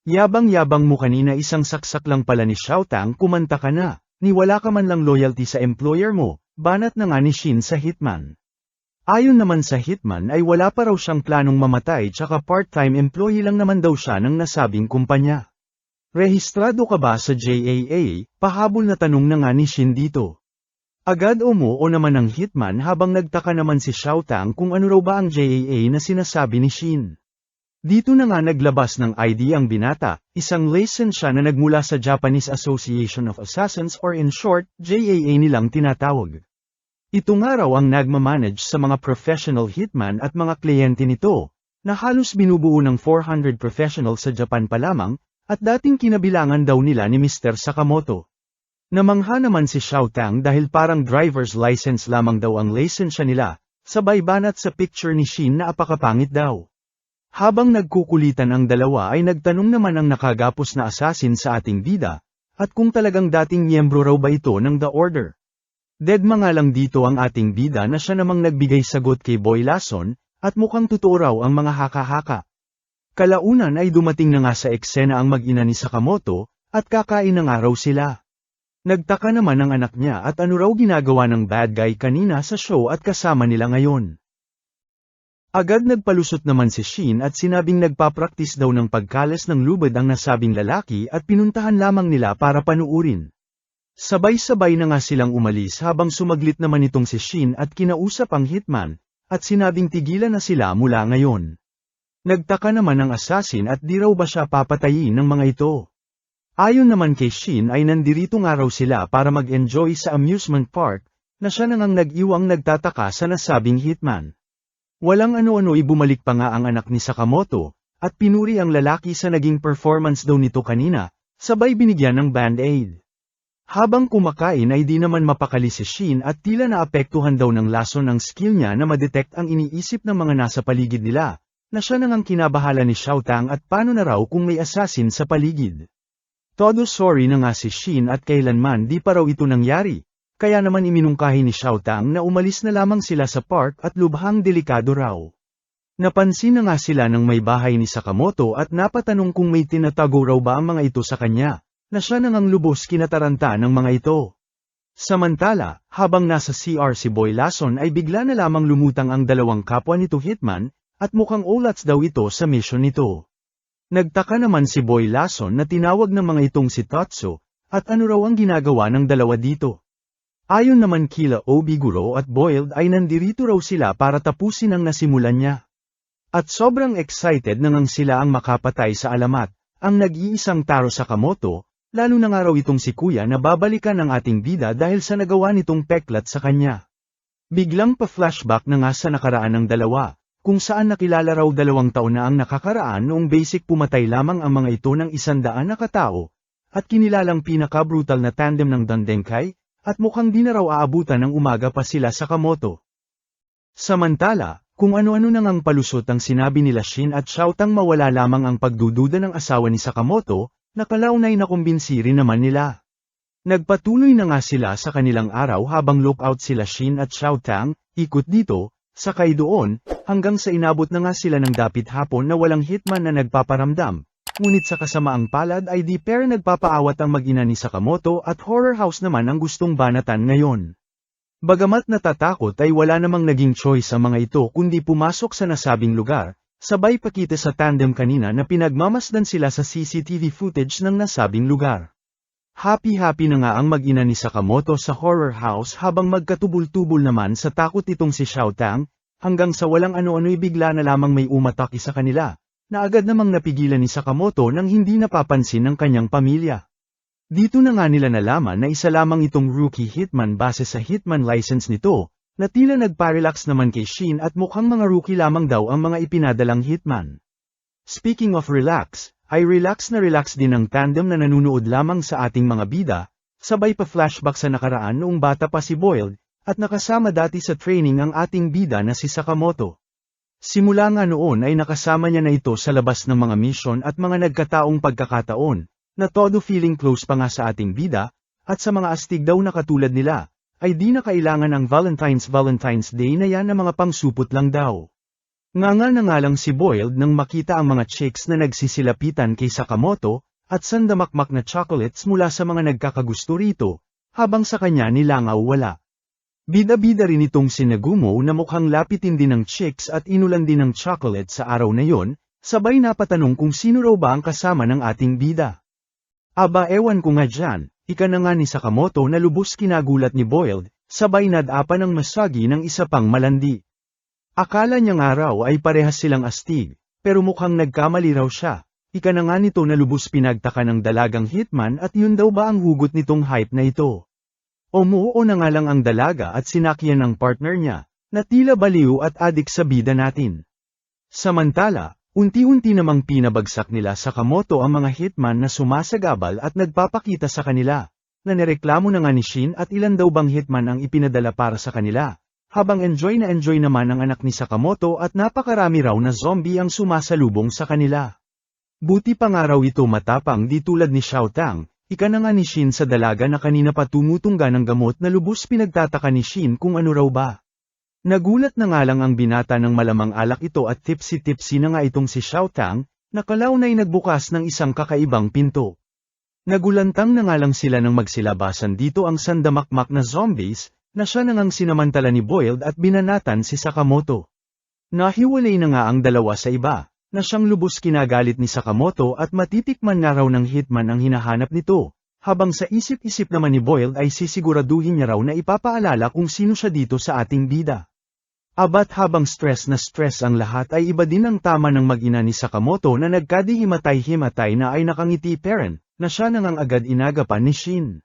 Yabang-yabang mo kanina isang saksak lang pala ni Xiao Tang kumanta ka na, ni wala ka man lang loyalty sa employer mo, banat na nga ni Shin sa hitman. Ayon naman sa hitman ay wala pa raw siyang planong mamatay tsaka part-time employee lang naman daw siya ng nasabing kumpanya. Rehistrado ka ba sa JAA? Pahabol na tanong na nga ni Shin dito. Agad o naman ang hitman habang nagtaka naman si Xiao Tang kung ano raw ba ang JAA na sinasabi ni Shin. Dito na nga naglabas ng ID ang binata, isang lisensya na nagmula sa Japanese Association of Assassins or in short, JAA nilang tinatawag. Ito nga raw ang nagmamanage sa mga professional hitman at mga kliyente nito, na halos binubuo ng 400 professional sa Japan pa lamang, at dating kinabilangan daw nila ni Mr. Sakamoto. Namangha naman si Xiao Tang dahil parang driver's license lamang daw ang lisensya nila, sabay banat sa picture ni Shin na apakapangit daw. Habang nagkukulitan ang dalawa ay nagtanong naman ang nakagapos na assassin sa ating bida, at kung talagang dating miyembro raw ba ito ng The Order. Deadma nga lang dito ang ating bida na siya namang nagbigay sagot kay Boy Lason, at mukhang totoo raw ang mga haka-haka. Kalaunan ay dumating na nga sa eksena ang mag-ina ni Sakamoto, at kakain na nga raw sila. Nagtaka naman ang anak niya at ano raw ginagawa ng bad guy kanina sa show at kasama nila ngayon. Agad nagpalusot naman si Shin at sinabing nagpapraktis daw ng pagkalas ng lubad ang nasabing lalaki at pinuntahan lamang nila para panuurin. Sabay-sabay na nga silang umalis habang sumaglit naman itong si Shin at kinausap ang hitman, at sinabing tigilan na sila mula ngayon. Nagtaka naman ang assassin at di raw ba siya papatayin ng mga ito. Ayon naman kay Shin ay nandirito nga raw sila para mag-enjoy sa amusement park, na siya nang nag-iwang nagtataka sa nasabing hitman. Walang ano-ano ibumalik pa nga ang anak ni Sakamoto, at pinuri ang lalaki sa naging performance daw nito kanina, sabay binigyan ng band-aid. Habang kumakain ay di naman mapakali si Shin at tila naapektuhan daw ng lason ang skill niya na madetect ang iniisip ng mga nasa paligid nila, na siya nang ang kinabahala ni Xiao Tang at paano na raw kung may assassin sa paligid. Todo sorry na nga si Shin at kailanman di pa raw ito nangyari, kaya naman iminungkahi ni Xiao Tang na umalis na lamang sila sa park at lubhang delikado raw. Napansin na nga sila ng may bahay ni Sakamoto at napatanong kung may tinatago raw ba ang mga ito sa kanya, na siya nang ang lubos kinataranta ng mga ito. Samantala, habang nasa CR si Boy Lason ay bigla na lamang lumutang ang dalawang kapwa nito hitman, at mukhang ulats daw ito sa mission nito. Nagtaka naman si Boy Lason na tinawag ng mga itong si Tatsu, at ano raw ang ginagawa ng dalawa dito. Ayon naman kila Obiguro at Boiled ay nandirito raw sila para tapusin ang nasimulan niya. At sobrang excited na ngang sila ang makapatay sa alamat, ang nag-iisang Taro Sakamoto, lalo na nga raw itong si Kuya na babalikan ang ating bida dahil sa nagawa nitong peklat sa kanya. Biglang pa-flashback na nga sa nakaraan ng dalawa, kung saan nakilala raw 2 taon na ang nakakaraan noong basic pumatay lamang ang mga ito ng 100 na katao, at kinilalang pinaka-brutal na tandem ng Dandenkai, at mukhang di na raw aabutan ng umaga pa sila sa Sakamoto. Samantala, kung ano-ano nang ang palusot ang sinabi nila Shin at Xiao Tang mawala lamang ang pagdududa ng asawa ni Sakamoto, nakalaunay na kumbinsi rin naman nila. Nagpatuloy na nga sila sa kanilang araw habang lookout sila Shin at Xiao Tang, ikot dito, sakay doon, hanggang sa inabot na nga sila ng dapit hapon na walang hitman na nagpaparamdam. Ngunit sa kasamaang palad ay di pair nagpapaawat ang mag-ina ni Sakamoto at horror house naman ang gustong banatan ngayon. Bagamat natatakot ay wala namang naging choice ang mga ito kundi pumasok sa nasabing lugar, Sabay pakita sa tandem kanina na pinagmamasdan sila sa CCTV footage ng nasabing lugar. Happy-happy na nga ang mag-ina ni Sakamoto sa horror house habang magkatubol-tubol naman sa takot itong si Xiao Tang, hanggang sa walang ano-ano'y bigla na lamang may umatake sa kanila, na agad namang napigilan ni Sakamoto nang hindi napapansin ng kanyang pamilya. Dito na nga nila nalaman na isa lamang itong rookie hitman base sa hitman license nito, na tila nagparelax naman kay Shin at mukhang mga rookie lamang daw ang mga ipinadalang hitman. Speaking of relax, ay relax din ang tandem na nanunood lamang sa ating mga bida, sabay pa flashback sa nakaraan noong bata pa si Boiled, at nakasama dati sa training ang ating bida na si Sakamoto. Simula nga noon ay nakasama niya na ito sa labas ng mga mission at mga nagkataong pagkakataon, na todo feeling close pa nga sa ating bida, at sa mga astig daw na katulad nila, ay di na kailangan ang Valentine's Day na yan na mga pangsupot lang daw. Nganga na nga lang si Boiled nang makita ang mga chicks na nagsisilapitan kay Sakamoto, at sandamakmak na chocolates mula sa mga nagkakagusto rito, habang sa kanya nilangaw wala. Bida-bida rin itong si Nagumo na mukhang lapitin din ng chicks at inulan din ng chocolate sa araw na yon, sabay napatanong kung sino raw ba ang kasama ng ating bida. Aba ewan ko nga dyan, ika na nga ni Sakamoto na lubos kinagulat ni Boiled, sabay nadapa ng masagi ng isa pang malandi. Akala niya nga raw ay parehas silang astig, pero mukhang nagkamali raw siya, ika na nga nito na lubos pinagtaka ng dalagang hitman at yun daw ba ang hugot nitong hype na ito. Umuo na nga lang ang dalaga at sinakyan ng partner niya, na tila baliw at adik sa bida natin. Samantala, unti-unti namang pinabagsak nila Sakamoto ang mga hitman na sumasagabal at nagpapakita sa kanila, na nireklamo na nga ni Shin at ilan daw bang hitman ang ipinadala para sa kanila, habang enjoy naman ang anak ni Sakamoto at napakarami raw na zombie ang sumasalubong sa kanila. Buti pa nga raw ito matapang di tulad ni Xiao Tang, ika na nga ni Shin sa dalaga na kanina pa tumutungga ng gamot na lubos pinagtataka ni Shin kung ano raw ba. Nagulat na nga lang ang binata ng malamang alak ito at tipsy-tipsy na nga itong si Xiao Tang, nakalaunay nagbukas ng isang kakaibang pinto. Nagulantang na nga lang sila nang magsilabasan dito ang sandamakmak na zombies, na siya na ngang sinamantala ni Boiled at binanatan si Sakamoto. Nahiwalay na nga ang dalawa sa iba, na siyang lubos kinagalit ni Sakamoto at matitikman na raw ng hitman ang hinahanap nito, habang sa isip-isip naman ni Boiled ay sisiguraduhin niya raw na ipapaalala kung sino siya dito sa ating bida. Abat habang stress na stress ang lahat ay iba din ang tama ng mag-ina ni Sakamoto na nagkadihimatay-himatay na ay nakangiti parent, na siya na ngang agad inagapan ni Shin.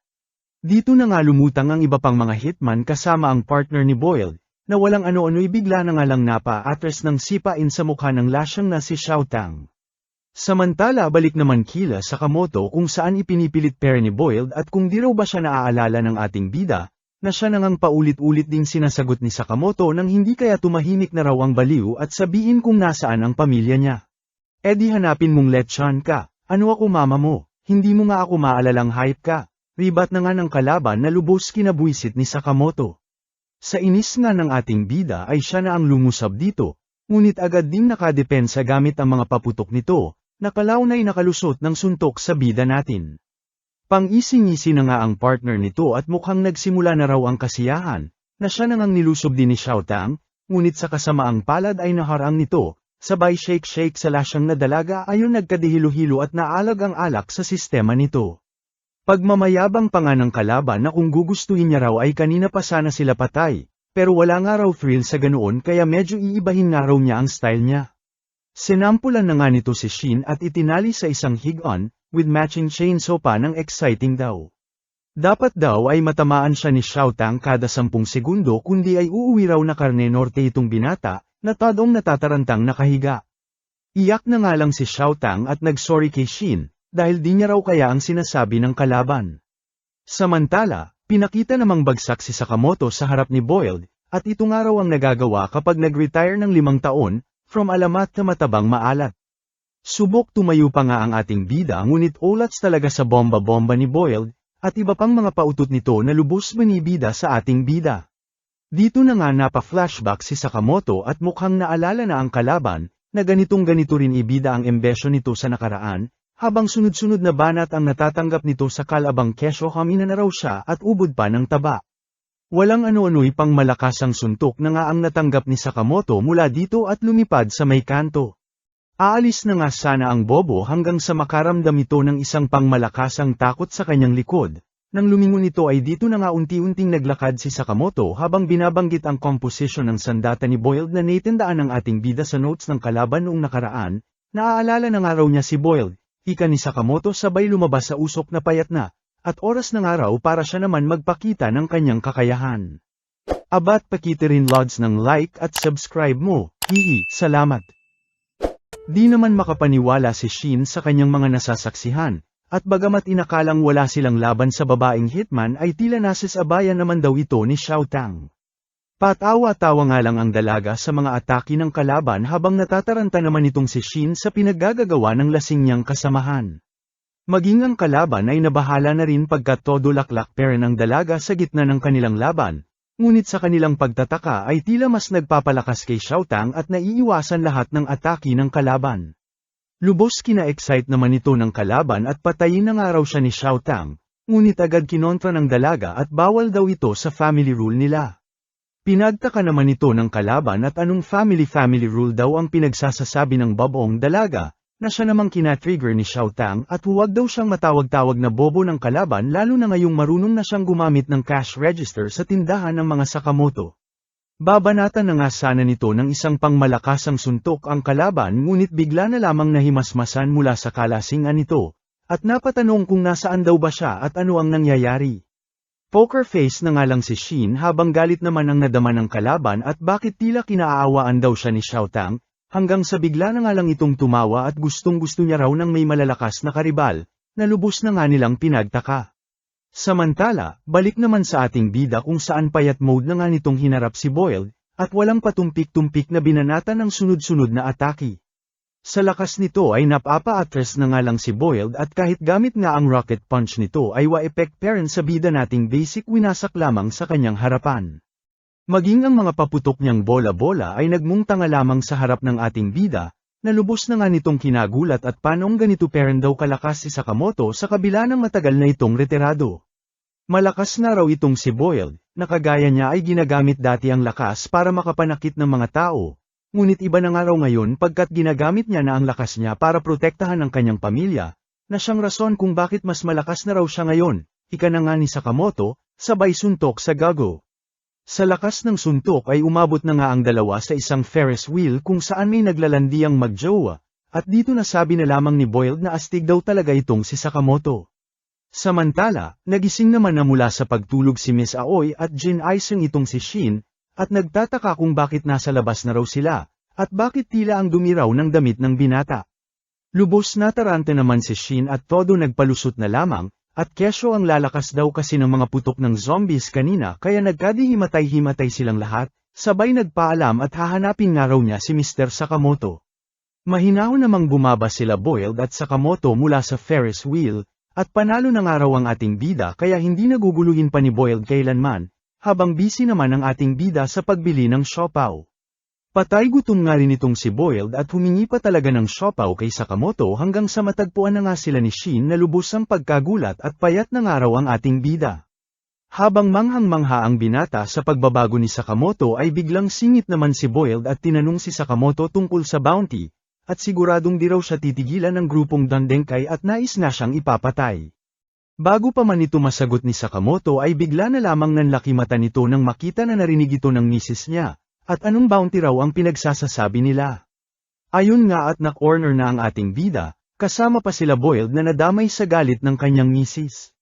Dito na nga lumutang ang iba pang mga hitman kasama ang partner ni Boiled, na walang ano-ano'y bigla na nga lang napa-atres ng sipain sa mukha ng lasyang na si Xiao Tang. Samantala balik naman kila Sakamoto kung saan ipinipilit pair ni Boiled at kung di raw ba siya naaalala ng ating bida, na siya na ngang paulit-ulit ding sinasagot ni Sakamoto nang hindi kaya tumahimik na raw ang baliw at sabihin kung nasaan ang pamilya niya. E di hanapin mong lechon ka, ano ako mama mo, hindi mo nga ako maalalang hype ka, ribat na nga ng kalaban na lubos kinabuisit ni Sakamoto. Sa inis nga ng ating bida ay siya na ang lumusab dito, ngunit agad ding nakadepensa gamit ang mga paputok nito, nakalaunay nakalusot ng suntok sa bida natin. Pang-ising-isi na nga ang partner nito at mukhang nagsimula na raw ang kasiyahan, na siya na ngang nilusob din ni Xiao Tang, ngunit sa kasamaang palad ay naharang nito, sabay shake-shake sa lasyang na dalaga ayon nagkadihilo-hilo at naalag ang alak sa sistema nito. Pagmamayabang pa nga ng kalaban na kung gugustuhin niya raw ay kanina pa sana sila patay, pero wala nga raw thrill sa ganoon kaya medyo iibahin nga raw niya ang style niya. Sinampulan na nga nito si Shin at itinali sa isang hig-on, with matching chainsaw pa ng exciting daw. Dapat daw ay matamaan siya ni Xiao Tang kada 10 segundo kundi ay uuwi raw na karne norte itong binata, na tadong natatarantang nakahiga. Iyak na nga lang si Xiao Tang at nagsorry kay Shin, dahil di niya raw kaya ang sinasabi ng kalaban. Samantala, pinakita namang bagsak si Sakamoto sa harap ni Boiled, at ito nga raw ang nagagawa kapag nag-retire ng 5 taon, from alamat na matabang maalat. Subok tumayo pa nga ang ating bida ngunit ulats talaga sa bomba-bomba ni Boiled, at iba pang mga pautot nito na lubos manibida sa ating bida. Dito na nga napa-flashback si Sakamoto at mukhang naalala na ang kalaban, na ganitong-ganito rin ibida ang embesyo nito sa nakaraan, habang sunod-sunod na banat ang natatanggap nito sa kalabang kesyo hamina na raw siya at ubod pa ng taba. Walang ano-ano'y pang malakas ang suntok na nga ang natanggap ni Sakamoto mula dito at lumipad sa may kanto. Aalis na nga sana ang bobo hanggang sa makaramdam ito ng isang pangmalakasang takot sa kanyang likod. Nang lumingon ito ay dito na nga unti-unting naglakad si Sakamoto habang binabanggit ang komposisyon ng sandata ni Boiled na naitandaan ng ating bida sa notes ng kalaban noong nakaraan. Naaalala na nga raw niya si Boiled, ika ni Sakamoto sabay lumabas sa usok na payat na, at oras na nga raw para siya naman magpakita ng kanyang kakayahan. Abat pakita rin lods ng like at subscribe mo, hihi, salamat. Di naman makapaniwala si Shin sa kanyang mga nasasaksihan. At bagamat inakalang wala silang laban sa babaeng hitman ay tila nasasabayan naman daw ito ni Xiao Tang. Patawa-tawa nga lang ang dalaga sa mga atake ng kalaban habang natataranta naman itong si Shin sa pinaggagawa ng lasing niyang kasamahan. Maging ang kalaban ay nabahala na rin pagkat todo laklak peren ang dalaga sa gitna ng kanilang laban, ngunit sa kanilang pagtataka ay tila mas nagpapalakas kay Xiao Tang at naiiwasan lahat ng atake ng kalaban. Lubos kina-excite naman ito ng kalaban at patayin na nga raw siya ni Xiao Tang, ngunit agad kinontra ng dalaga at bawal daw ito sa family rule nila. Pinagtaka naman ito ng kalaban at anong family rule daw ang pinagsasasabi ng baboong dalaga, na siya namang kinatrigger ni Xiao Tang at huwag daw siyang matawag-tawag na bobo ng kalaban lalo na ngayong marunong na siyang gumamit ng cash register sa tindahan ng mga Sakamoto. Babanatan na nga sana nito ng isang pangmalakasang suntok ang kalaban ngunit bigla na lamang nahimasmasan mula sa kalasingan nito, at napatanong kung nasaan daw ba siya at ano ang nangyayari. Poker face na nga lang si Shin habang galit naman ang nadama ng kalaban at bakit tila kinaaawaan daw siya ni Xiao Tang, hanggang sa bigla na nga lang itong tumawa at gustong-gusto niya raw ng may malalakas na karibal, na lubos na nga nilang pinagtaka. Samantala, balik naman sa ating bida kung saan payat mode na nga nitong hinarap si Boiled, at walang patumpik-tumpik na binanata ng sunod-sunod na atake. Sa lakas nito ay napapa-atras na nga lang si Boiled at kahit gamit nga ang rocket punch nito ay wa-effect parent sa bida nating basic winasak lamang sa kanyang harapan. Maging ang mga paputok niyang bola-bola ay nagmungtanga lamang sa harap ng ating bida, na lubos na nga nitong kinagulat at paanong ganito parent daw kalakas si Sakamoto sa kabila ng matagal na itong retirado. Malakas na raw itong si Boiled, na kagaya niya ay ginagamit dati ang lakas para makapanakit ng mga tao, ngunit iba na nga raw ngayon pagkat ginagamit niya na ang lakas niya para protektahan ang kanyang pamilya, na siyang rason kung bakit mas malakas na raw siya ngayon, ika na nga ni Sakamoto, sabay suntok sa gago. Sa lakas ng suntok ay umabot na nga ang dalawa sa isang Ferris wheel kung saan may naglalandiang magjowa, at dito nasabi na lamang ni Boiled na astig daw talaga itong si Sakamoto. Samantala, nagising naman na mula sa pagtulog si Miss Aoi at Jin Aisung itong si Shin, at nagtataka kung bakit nasa labas na raw sila, at bakit tila ang dumi raw ng damit ng binata. Lubos na tarante naman si Shin at todo nagpalusot na lamang, at kesyo ang lalakas daw kasi ng mga putok ng zombies kanina kaya nagkadihimatay-himatay silang lahat, sabay nagpaalam at hahanapin nga raw niya si Mr. Sakamoto. Mahinahon namang bumaba sila Boiled at Sakamoto mula sa Ferris wheel, at panalo na nga raw ang ating bida kaya hindi naguguluhin pa ni Boiled kailanman, habang busy naman ang ating bida sa pagbili ng siopaw. Patay gutom nga rin itong si Boiled at humingi pa talaga ng siopaw kay Sakamoto hanggang sa matagpuan na nga sila ni Shin na lubos ang pagkagulat at payat na nga raw ang ating bida. Habang manghang-mangha ang binata sa pagbabago ni Sakamoto ay biglang singit naman si Boiled at tinanong si Sakamoto tungkol sa bounty, at siguradong di raw siya titigilan ng grupong Dandenkai at nais na siyang ipapatay. Bago pa man ito masagot ni Sakamoto ay bigla na lamang nanlaki mata nito nang makita na narinig ito ng misis niya, at anong bounty raw ang pinagsasasabi nila. Ayun nga at na-corner na ang ating bida, kasama pa sila Boiled na nadamay sa galit ng kanyang misis.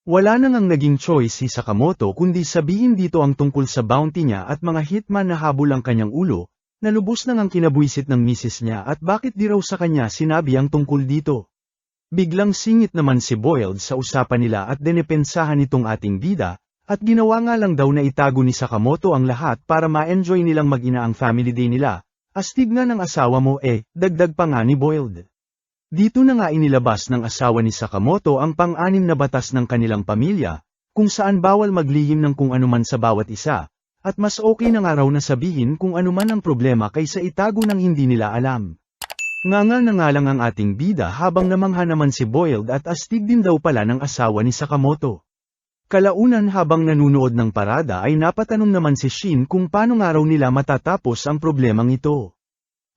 Wala nang ang naging choice si Sakamoto kundi sabihin dito ang tungkol sa bounty niya at mga hitman na habol ang kanyang ulo, na lubos nang ang kinabuisit ng misis niya at bakit di raw sa kanya sinabi ang tungkol dito. Biglang singit naman si Boiled sa usapan nila at dinepensahan itong ating bida, at ginawa nga lang daw na itago ni Sakamoto ang lahat para ma-enjoy nilang mag-ina ang family day nila, astig nga ng asawa mo dagdag pa nga ni Boiled. Dito na nga inilabas ng asawa ni Sakamoto ang pang-anim na batas ng kanilang pamilya, kung saan bawal maglihim ng kung anuman sa bawat isa. At mas okay na nga raw na sabihin kung ano man ang problema kaysa itago ng hindi nila alam. Ngangal na nga lang ang ating bida habang namangha naman si Boiled at astig din daw pala ng asawa ni Sakamoto. Kalaunan habang nanunood ng parada ay napatanong naman si Shin kung paano nga raw nila matatapos ang problemang ito.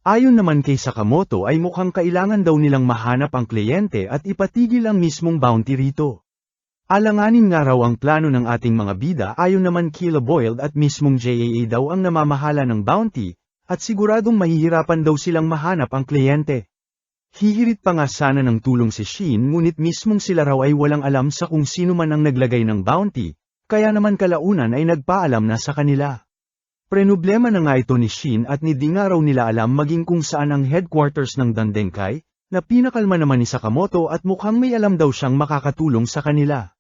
Ayon naman kay Sakamoto ay mukhang kailangan daw nilang mahanap ang kliyente at ipatigil ang mismong bounty rito. Alanganin nga raw ang plano ng ating mga bida ayon naman kila Boyle at mismong JAA daw ang namamahala ng bounty, at siguradong mahihirapan daw silang mahanap ang kliyente. Hihirit pa nga sana ng tulong si Shin ngunit mismong sila raw ay walang alam sa kung sino man ang naglagay ng bounty, kaya naman kalaunan ay nagpaalam na sa kanila. Prenblema na nga ito ni Shin at hindi nga raw nila alam maging kung saan ang headquarters ng Dandenkai, na pinakalma naman ni Sakamoto at mukhang may alam daw siyang makakatulong sa kanila.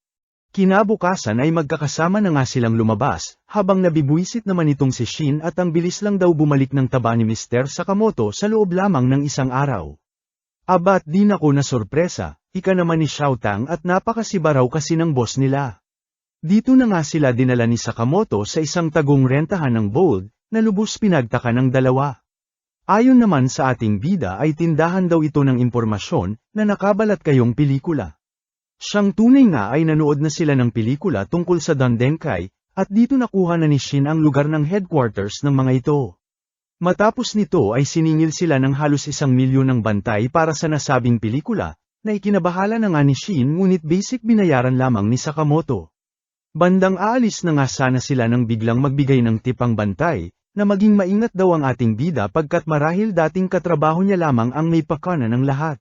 Kinabukasan ay magkakasama na nga silang lumabas, habang nabibuisit naman itong si Shin at ang bilis lang daw bumalik ng taba ni Mr. Sakamoto sa loob lamang ng isang araw. Abat din ako na sorpresa, ika naman ni Xiaotang at napakasiba raw kasi ng boss nila. Dito na nga sila dinala ni Sakamoto sa isang tagong rentahan ng Bold, na lubos pinagtaka ng dalawa. Ayon naman sa ating bida ay tindahan daw ito ng impormasyon, na nakabalat kayong pelikula. Siyang tunay nga ay nanood na sila ng pelikula tungkol sa Dandenkai, at dito nakuha na ni Shin ang lugar ng headquarters ng mga ito. Matapos nito ay siningil sila ng halos 1 milyon ng bantay para sa nasabing pelikula, na ikinabahala na nga ni Shin ngunit basic binayaran lamang ni Sakamoto. Bandang aalis na nga sana sila nang biglang magbigay ng tipang bantay, na maging maingat daw ang ating bida pagkat marahil dating katrabaho niya lamang ang may pakana ng lahat.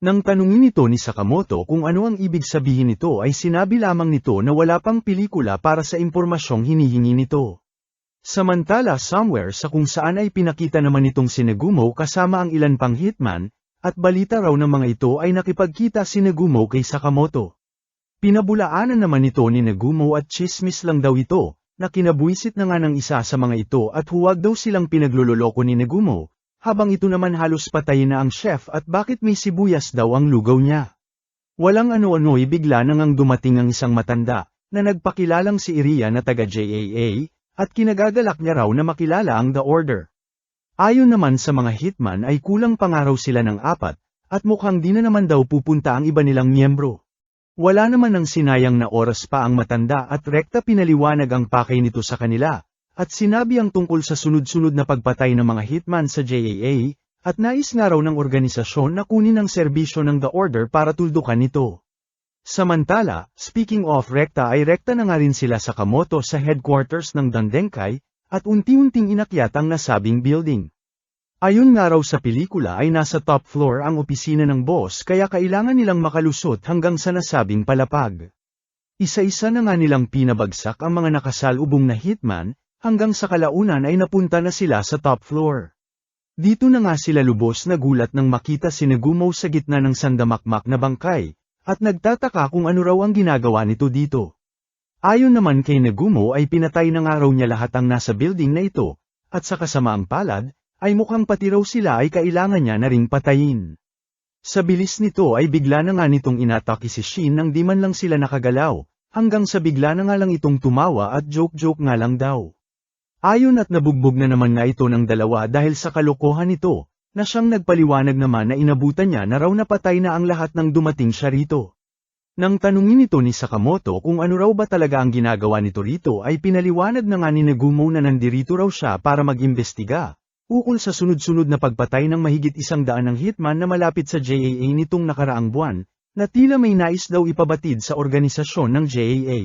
Nang tanungin ito ni Sakamoto kung ano ang ibig sabihin nito ay sinabi lamang nito na wala pang pelikula para sa impormasyong hinihingi nito. Samantala somewhere sa kung saan ay pinakita naman itong si Nagumo kasama ang ilan pang hitman, at balita raw ng mga ito ay nakipagkita si Nagumo kay Sakamoto. Pinabulaanan naman ito ni Nagumo at chismis lang daw ito, na kinabuisit na nga ng isa sa mga ito at huwag daw silang pinagluloloko ni Nagumo. Habang ito naman halos patayin na ang chef at bakit may sibuyas daw ang lugaw niya. Walang ano-ano'y bigla nang dumating ang isang matanda, na nagpakilalang si Iria na taga JAA, at kinagagalak niya raw na makilala ang The Order. Ayon naman sa mga hitman ay kulang pangaraw sila ng 4, at mukhang di na naman daw pupunta ang iba nilang miyembro. Wala naman ang sinayang na oras pa ang matanda at rekta pinaliwanag ang pakay nito sa kanila. At sinabi ang tungkol sa sunod-sunod na pagpatay ng mga hitman sa JAA, at nais nga raw ng organisasyon na kunin ang serbisyo ng The Order para tuldukan ito. Samantala, speaking of rekta ay rekta na nga rin sila sa Sakamoto sa headquarters ng Dandenkai, at unti-unting inakyat ang nasabing building. Ayon nga raw sa pelikula ay nasa top floor ang opisina ng boss kaya kailangan nilang makalusot hanggang sa nasabing palapag. Isa-isa na nga nilang pinabagsak ang mga nakasalubong na hitman, hanggang sa kalaunan ay napunta na sila sa top floor. Dito na nga sila lubos na gulat nang makita si Nagumo sa gitna ng sandamakmak na bangkay, at nagtataka kung ano raw ang ginagawa nito dito. Ayon naman kay Nagumo ay pinatay na nga raw niya lahat ang nasa building na ito, at sa kasamaang palad, ay mukhang pati raw sila ay kailangan niya na ring patayin. Sa bilis nito ay bigla na nga nitong inatake si Shin nang di man lang sila nakagalaw, hanggang sa bigla na nga lang itong tumawa at joke-joke nga lang daw. Ayon at nabugbog na naman nga ito ng dalawa dahil sa kalokohan nito, na siyang nagpaliwanag naman na inabutan niya na raw napatay na ang lahat ng dumating siya rito. Nang tanungin ito ni Sakamoto kung ano raw ba talaga ang ginagawa nito rito ay pinaliwanag na nga ni Nagumo na nandirito raw siya para mag-imbestiga, ukol sa sunod-sunod na pagpatay ng mahigit 100 ng hitman na malapit sa JAA nitong nakaraang buwan, na tila may nais daw ipabatid sa organisasyon ng JAA.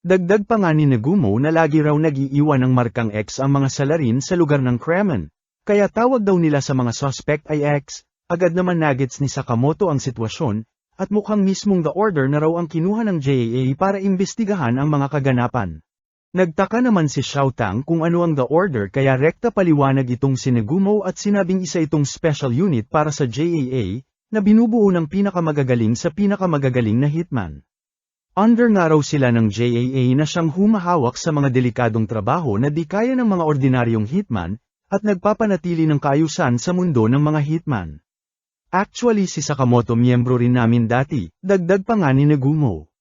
Dagdag pa nga ni Nagumo na lagi raw nag-iiwan ng markang X ang mga salarin sa lugar ng Kremen, kaya tawag daw nila sa mga suspect ay X, agad naman nagets ni Sakamoto ang sitwasyon, at mukhang mismong The Order na raw ang kinuha ng JAA para imbestigahan ang mga kaganapan. Nagtaka naman si Xiaotang kung ano ang The Order kaya rekta paliwanag itong si Nagumo at sinabing isa itong special unit para sa JAA, na binubuo ng pinakamagagaling sa pinakamagagaling na hitman. Under nga raw sila ng JAA na siyang humahawak sa mga delikadong trabaho na di kaya ng mga ordinaryong hitman, at nagpapanatili ng kaayusan sa mundo ng mga hitman. Actually si Sakamoto miyembro rin namin dati, dagdag pa nga ni Nagumo.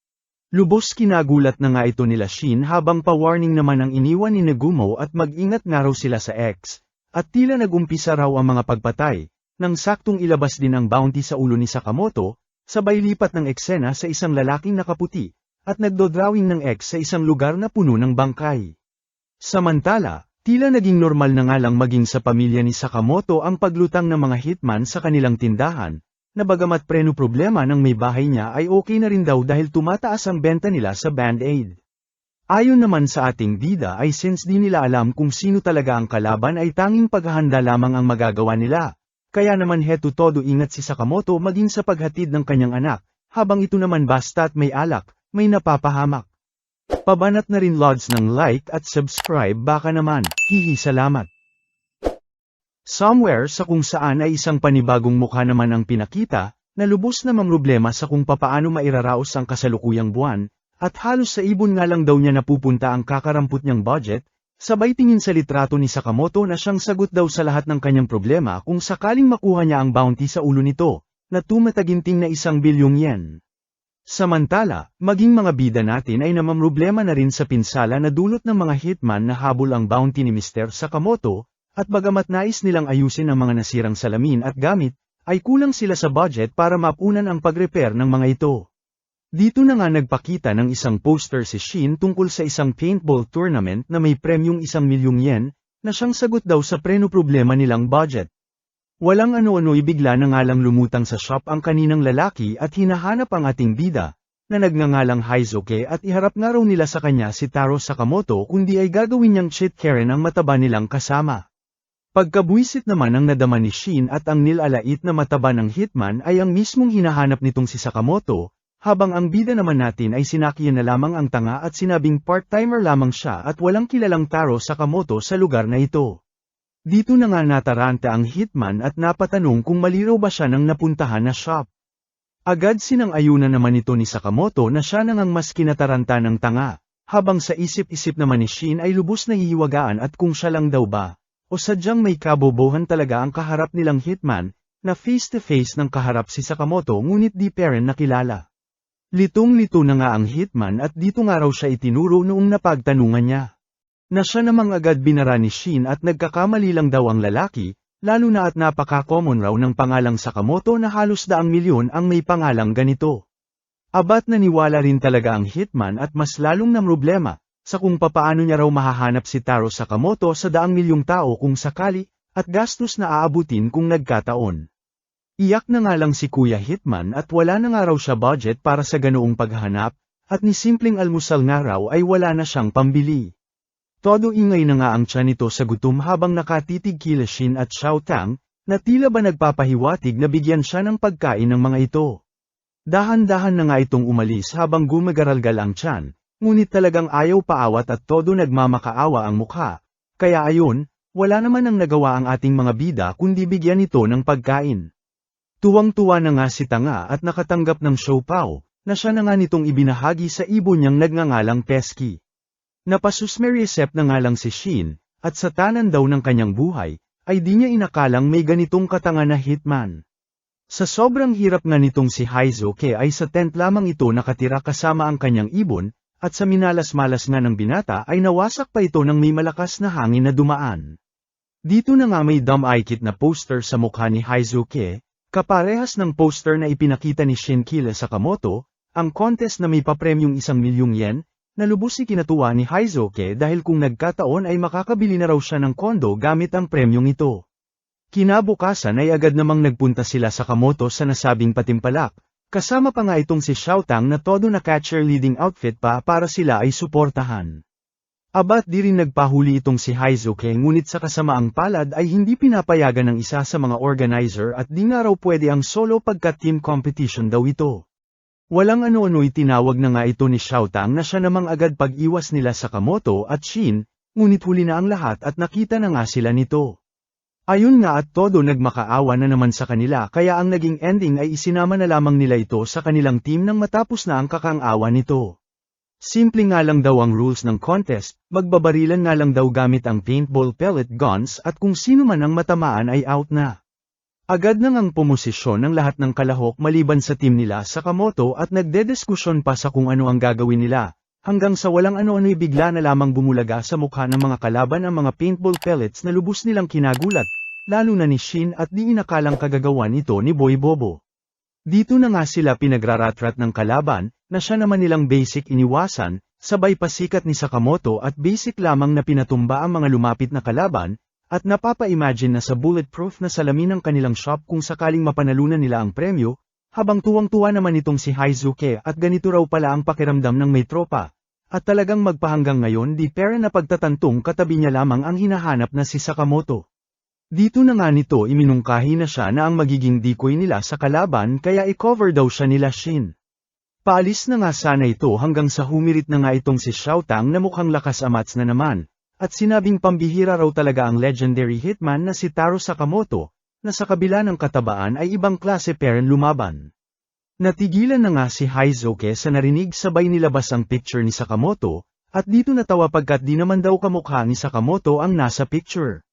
Lubos kinagulat na nga ito nila Shin habang pa-warning naman ang iniwan ni Nagumo at mag-ingat nga raw sila sa X, at tila nagumpisa raw ang mga pagpatay, nang saktong ilabas din ang bounty sa ulo ni Sakamoto, sabay lipat ng eksena sa isang lalaking nakaputi, at nagdodrawing ng X sa isang lugar na puno ng bangkay. Samantala, Tila naging normal na nga lang maging sa pamilya ni Sakamoto ang paglutang ng mga hitman sa kanilang tindahan, na bagamat preno problema ng may bahay niya ay okay na rin daw dahil tumataas ang benta nila sa Band-Aid. Ayon naman sa ating bida ay since di nila alam kung sino talaga ang kalaban ay tanging paghahanda lamang ang magagawa nila, kaya naman heto todo ingat si Sakamoto maging sa paghatid ng kanyang anak, habang ito naman basta't may alak, may napapahamak. Pabanat na rin lods ng like at subscribe baka naman, hihi salamat. Somewhere sa kung saan ay isang panibagong mukha naman ang pinakita, na lubos na mamroblema sa kung papaano mairaraos ang kasalukuyang buwan, at halos sa ibon nga lang daw niya napupunta ang kakarampot niyang budget, sabay tingin sa litrato ni Sakamoto na siyang sagot daw sa lahat ng kanyang problema kung sakaling makuha niya ang bounty sa ulo nito, na tumataginting na 1 bilyong yen. Samantala, maging mga bida natin ay namamroblema na rin sa pinsala na dulot ng mga hitman na habol ang bounty ni Mr. Sakamoto, at bagamat nais nilang ayusin ang mga nasirang salamin at gamit, ay kulang sila sa budget para mapunan ang pag-repair ng mga ito. Dito na nga nagpakita ng isang poster si Shin tungkol sa isang paintball tournament na may premyong 1 milyong yen, na siyang sagot daw sa preno problema nilang budget. Walang ano-ano ibigla na nga lang lumutang sa shop ang kaninang lalaki at hinahanap ang ating bida, na nagngangalang Haizuke at iharap nga raw nila sa kanya si Taro Sakamoto kundi ay gagawin niyang cheat Karen ang mataba nilang kasama. Pagkabwisit naman ang nadama ni Shin at ang nilalait na mataba ng hitman ay ang mismong hinahanap nitong si Sakamoto, habang ang bida naman natin ay sinakiyan na lamang ang tanga at sinabing part-timer lamang siya at walang kilalang Taro Sakamoto sa lugar na ito. Dito na nga nataranta ang hitman at napatanong kung maliraw ba siya nang napuntahan na shop. Agad sinang-ayunan naman ito ni Sakamoto na siya nang mas kinataranta ng tanga, habang sa isip-isip naman ni Shin ay lubos na hihiwagaan at kung siya lang daw ba, o sadyang may kabobohan talaga ang kaharap nilang hitman, na face-to-face ng kaharap si Sakamoto ngunit di pa rin nakilala. Litong-lito na nga ang hitman at dito nga raw siya itinuro noong napagtanungan niya. Na siya namang agad binara ni Shin at nagkakamali lang daw ang lalaki, lalo na at napaka-common raw ng pangalang Sakamoto na halos 100,000,000 ang may pangalang ganito. Abat naniwala rin talaga ang hitman at mas lalong namroblema, sa kung papaano niya raw mahahanap si Taro Sakamoto sa 100,000,000 tao kung sakali, at gastos na aabutin kung nagkataon. Iyak na nga lang si Kuya Hitman at wala na nga raw siya budget para sa ganoong paghahanap, at ni simpleng almusal nga raw ay wala na siyang pambili. Todo ingay na nga ang tiyan nito sa gutom habang nakatitig kila Shin at Xiao Tang, na tila ba nagpapahiwatig na bigyan siya ng pagkain ng mga ito. Dahan-dahan na nga itong umalis habang gumagaralgal ang tiyan, ngunit talagang ayaw paawat at todo nagmamakaawa ang mukha, kaya ayon, wala naman ang nagawa ang ating mga bida kundi bigyan ito ng pagkain. Tuwang-tuwa na nga si Tanga at nakatanggap ng siopaw, na siya na nga nitong ibinahagi sa ibon niyang nagngangalang Pesky. Napasusmerisep na nga lang si Shin, at sa tanan daw ng kanyang buhay, ay di niya inakalang may ganitong katanga na hitman. Sa sobrang hirap nga nitong si Haizuke ay sa tent lamang ito nakatira kasama ang kanyang ibon, at sa minalas-malas nga ng binata ay nawasak pa ito ng may malakas na hangin na dumaan. Dito na nga may dumb-eye-kit na poster sa mukha ni Haizuke, kaparehas ng poster na ipinakita ni Shin kila Sakamoto, ang contest na may papremyong 1 milyong yen, na lubos si kinatuwa ni Haizuke dahil kung nagkataon ay makakabili na raw siya ng kondo gamit ang premyong ito. Kinabukasan ay agad namang nagpunta sila sa Sakamoto sa nasabing patimpalak, kasama pa nga itong si Xiao Tang na todo na cheerleading outfit pa para sila ay suportahan. Abat di rin nagpahuli itong si Haizuke ngunit sa kasamaang palad ay hindi pinapayagan ng isa sa mga organizer at di nga raw pwede ang solo pagka team competition daw ito. Walang ano-ano'y tinawag na nga ito ni Xiao Tang na siya namang agad pag-iwas nila sa Sakamoto at Shin, ngunit huli na ang lahat at nakita na nga sila nito. Ayun nga at todo nagmakaawa na naman sa kanila kaya ang naging ending ay isinama na lamang nila ito sa kanilang team nang matapos na ang kakang-awa nito. Simple nga lang daw ang rules ng contest, magbabarilan nga lang daw gamit ang paintball pellet guns at kung sino man ang matamaan ay out na. Agad nang ang pumosisyon ng lahat ng kalahok maliban sa team nila sa Sakamoto at nagdediskusyon pa sa kung ano ang gagawin nila, hanggang sa walang ano-ano'y bigla na lamang bumulaga sa mukha ng mga kalaban ang mga paintball pellets na lubos nilang kinagulat, lalo na ni Shin at di inakalang kagagawan ito ni Boy Bobo. Dito na nga sila pinagraratrat ng kalaban, na siya naman nilang basic iniwasan, sabay pasikat ni Sakamoto at basic lamang na pinatumba ang mga lumapit na kalaban, at napapa-imagine na sa bulletproof na salamin ng kanilang shop kung sakaling mapanalunan nila ang premyo, habang tuwang-tuwa naman itong si Haizuke at ganito raw pala ang pakiramdam ng may tropa. At talagang magpahanggang ngayon di pera na pagtatantong katabi niya lamang ang hinahanap na si Sakamoto. Dito na nga nito iminungkahi na siya na ang magiging decoy nila sa kalaban kaya i-cover daw siya nila Shin. Paalis na nga sana ito hanggang sa humirit na nga itong si Xiaotang na mukhang lakas amats na naman, at sinabing pambihira raw talaga ang legendary hitman na si Taro Sakamoto, na sa kabila ng katabaan ay ibang klase peren lumaban. Natigilan na nga si Haizuke sa narinig sabay nilabas ang picture ni Sakamoto, at dito natawa pagkat di naman daw kamukha ni Sakamoto ang nasa picture.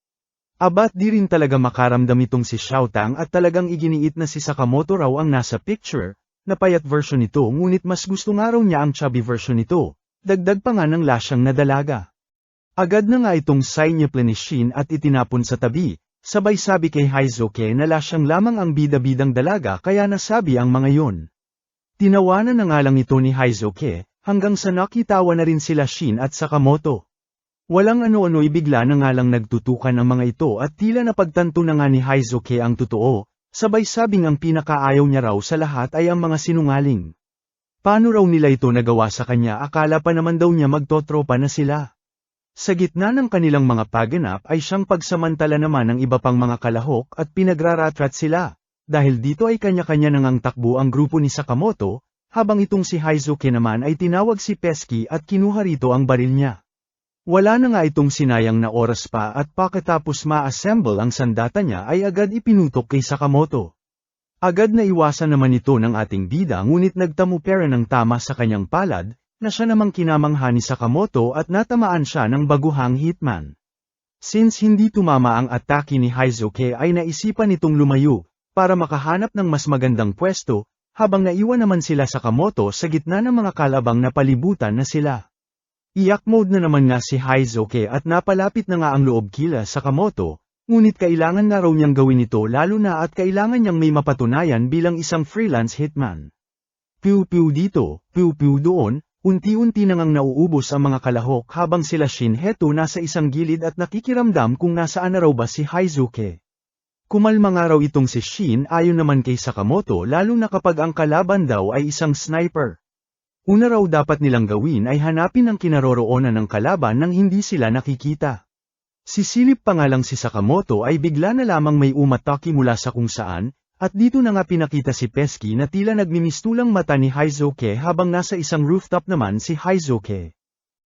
Abat di rin talaga makaramdam itong si Xiaotang at talagang iginiit na si Sakamoto raw ang nasa picture, na payat version nito ngunit mas gusto nga raw niya ang chubby version nito, dagdag pa nga ng lasyang na dalaga. Agad na nga itong sign niya ni Shin at itinapon sa tabi, sabay sabi kay Haizuke na lasyang lamang ang bida-bidang dalaga kaya nasabi ang mga yon. Tinawanan na nga lang ito ni Haizuke, hanggang sa nakitawa na rin sila Shin at Sakamoto. Walang ano-ano ibigla na nga lang nagtutukan ang mga ito at tila napagtanto na nga ni Haizuke ang totoo, sabay sabing ang pinakaayaw niya raw sa lahat ay ang mga sinungaling. Paano raw nila ito nagawa sa kanya akala pa naman daw niya magtotropa na sila. Sa gitna ng kanilang mga paganap ay siyang pagsamantala naman ng iba pang mga kalahok at pinagraratrat sila, dahil dito ay kanya-kanya nang ang takbo ang grupo ni Sakamoto, habang itong si Haizuke naman ay tinawag si Pesky at kinuha rito ang baril niya. Wala na nga itong sinayang na oras pa at pagkatapos ma-assemble ang sandata niya ay agad ipinutok kay Sakamoto. Agad na iwasan naman ito ng ating bida ngunit nagtamo pera ng tama sa kanyang palad, na siya namang kinamangha ni Sakamoto at natamaan siya ng baguhang hitman. Since hindi tumama ang atake ni Haizuke ay naisipan itong lumayo, para makahanap ng mas magandang pwesto, habang naiwan naman sila Sakamoto sa gitna ng mga kalabang na palibutan na sila. Iyak mode na naman nga si Haizuke at napalapit na nga ang loob kila Sakamoto, ngunit kailangan na raw niyang gawin ito lalo na at kailangan niyang may mapatunayan bilang isang freelance hitman. Piu-piu dito, piu-piu doon, unti-unti na ngang nauubos ang mga kalahok habang sila Shin Heto nasa isang gilid at nakikiramdam kung nasaan na raw ba si Haizuke. Kumalma nga raw itong si Shin ayon naman kay Sakamoto lalo na kapag ang kalaban daw ay isang sniper. Una raw dapat nilang gawin ay hanapin ang kinaroroonan ng kalaban nang hindi sila nakikita. Sisilip pa nga lang si Sakamoto ay bigla na lamang may umatake mula sa kung saan, at dito na nga pinakita si Pesky na tila nagmimistulang mata ni Haizuke habang nasa isang rooftop naman si Haizuke.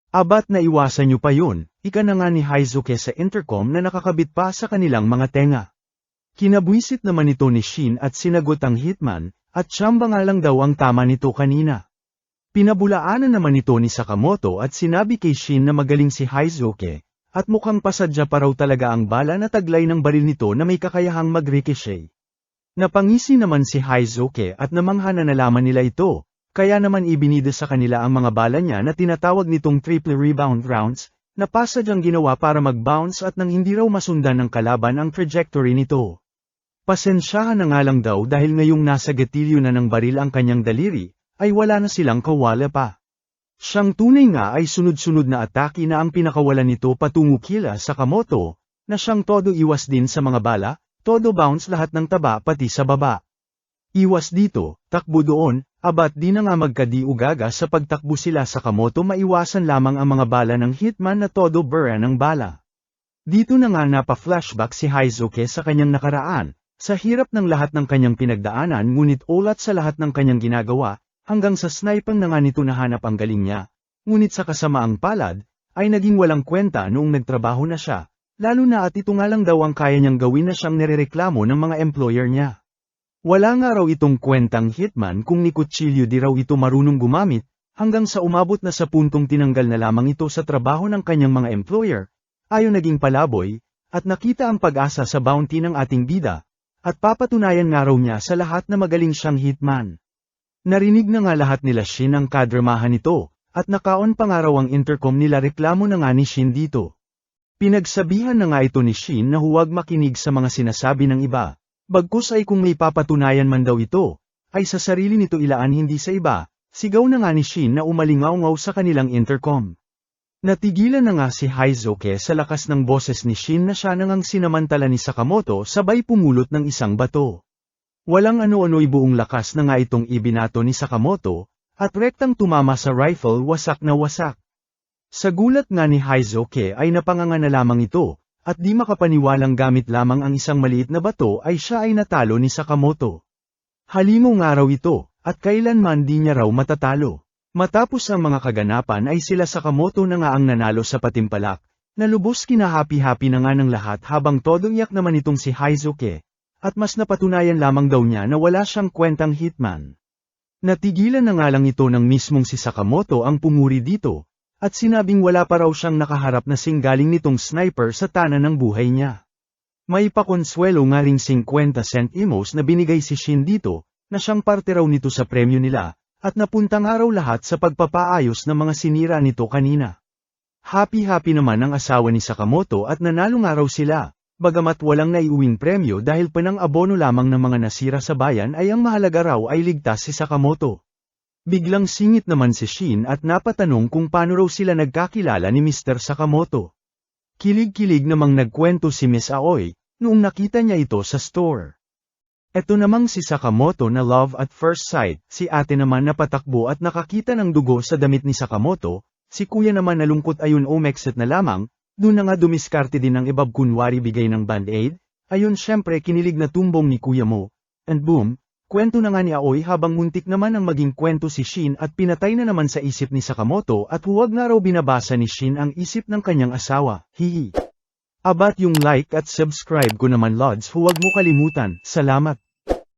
Abat na iwasan niyo pa yun, ika na nga ni Haizuke sa intercom na nakakabit pa sa kanilang mga tenga. Kinabwisit naman ito ni Shin at sinagot ang hitman, at siyamba nga lang daw ang tama nito kanina. Pinabulaanan naman ito ni Sakamoto at sinabi kay Shin na magaling si Haizuke, at mukhang pasadya pa raw talaga ang bala na taglay ng baril nito na may kakayahang mag-ricochet. Napangisi naman si Haizuke at namangha na nalaman nila ito, kaya naman ibinida sa kanila ang mga bala niya na tinatawag nitong triple rebound rounds, na pasadyang ginawa para mag-bounce at nang hindi raw masundan ng kalaban ang trajectory nito. Pasensyahan na nga lang daw dahil ngayong nasa gatilyo na ng baril ang kanyang daliri, ay wala na silang kawala pa. Siyang tunay nga ay sunod-sunod na atake na ang pinakawalan nito patungo kila Sakamoto, na siyang todo iwas din sa mga bala, todo bounce lahat ng taba pati sa baba. Iwas dito, takbo doon, abat di na nga magkadiugaga sa pagtakbo sila Sakamoto maiwasan lamang ang mga bala ng hitman na todo bura ng bala. Dito na nga napa-flashback si Haizuke sa kanyang nakaraan, sa hirap ng lahat ng kanyang pinagdaanan ngunit ulat sa lahat ng kanyang ginagawa, hanggang sa sniping na nga nito nahanap ang galing niya, ngunit sa kasamaang palad, ay naging walang kwenta noong nagtrabaho na siya, lalo na at ito nga lang daw ang kaya niyang gawin na siyang nirereklamo ng mga employer niya. Wala nga raw itong kwentang hitman kung ni kutsilyo di raw ito marunong gumamit, hanggang sa umabot na sa puntong tinanggal na lamang ito sa trabaho ng kanyang mga employer, ayon naging palaboy, at nakita ang pag-asa sa bounty ng ating bida, at papatunayan nga raw niya sa lahat na magaling siyang hitman. Narinig na nga lahat nila Shin ang kadramahan nito, at nakaon pa nga raw ang intercom nila reklamo na nga ni Shin dito. Pinagsabihan na nga ito ni Shin na huwag makinig sa mga sinasabi ng iba, bagkus ay kung may papatunayan man daw ito, ay sa sarili nito ilaan hindi sa iba, Sigaw na nga ni Shin na umalingaw-ngaw sa kanilang intercom. Natigilan na nga si Haizoke sa lakas ng boses ni Shin na siya nang sinamantala ni Sakamoto sabay pumulot ng isang bato. Walang ano-ano'y buong lakas na nga itong ibinato ni Sakamoto, at rektang tumama sa rifle wasak na wasak. Sa gulat nga ni Haizoke ay napanganga na lamang ito, at di makapaniwalang gamit lamang ang isang maliit na bato ay siya ay natalo ni Sakamoto. Halimong araw ito, at kailanman di niya raw matatalo. Matapos ang mga kaganapan ay sila Sakamoto na nga ang nanalo sa patimpalak, na lubos kinahapi-hapi na nga ng lahat habang todo iyak naman itong si Haizoke, at mas napatunayan lamang daw niya na wala siyang kwentang hitman. Natigilan na nga lang ito ng mismong si Sakamoto ang pumuri dito, at sinabing wala pa raw siyang nakaharap na singgaling nitong sniper sa tanan ng buhay niya. May pakonsuelo nga ring 50 centimos na binigay si Shin dito, na siyang parte raw nito sa premyo nila, at napunta nga raw lahat sa pagpapaayos ng mga sinira nito kanina. Happy-happy naman ang asawa ni Sakamoto at nanalo nga raw sila, bagamat walang naiuwing premyo dahil panang abono lamang ng mga nasira sa bayan ay ang mahalaga raw ay ligtas si Sakamoto. Biglang singit naman si Shin at napatanong kung paano raw sila nagkakilala ni Mr. Sakamoto. Kilig-kilig namang nagkwento si Miss Aoi, noong nakita niya ito sa store. Eto namang si Sakamoto na love at first sight, si ate naman napatakbo at nakakita ng dugo sa damit ni Sakamoto, si kuya naman nalungkot ayun umexit na lamang, dun na nga dumiskarte din ng ibab kunwari bigay ng band-aid, ayun syempre kinilig na tumbong ni kuya mo, and boom, kwento na nga ni Aoi habang muntik naman ang maging kwento si Shin at pinatay na naman sa isip ni Sakamoto at huwag nga raw binabasa ni Shin ang isip ng kanyang asawa, hihi. Abat yung like at subscribe ko naman Lods huwag mo kalimutan, salamat.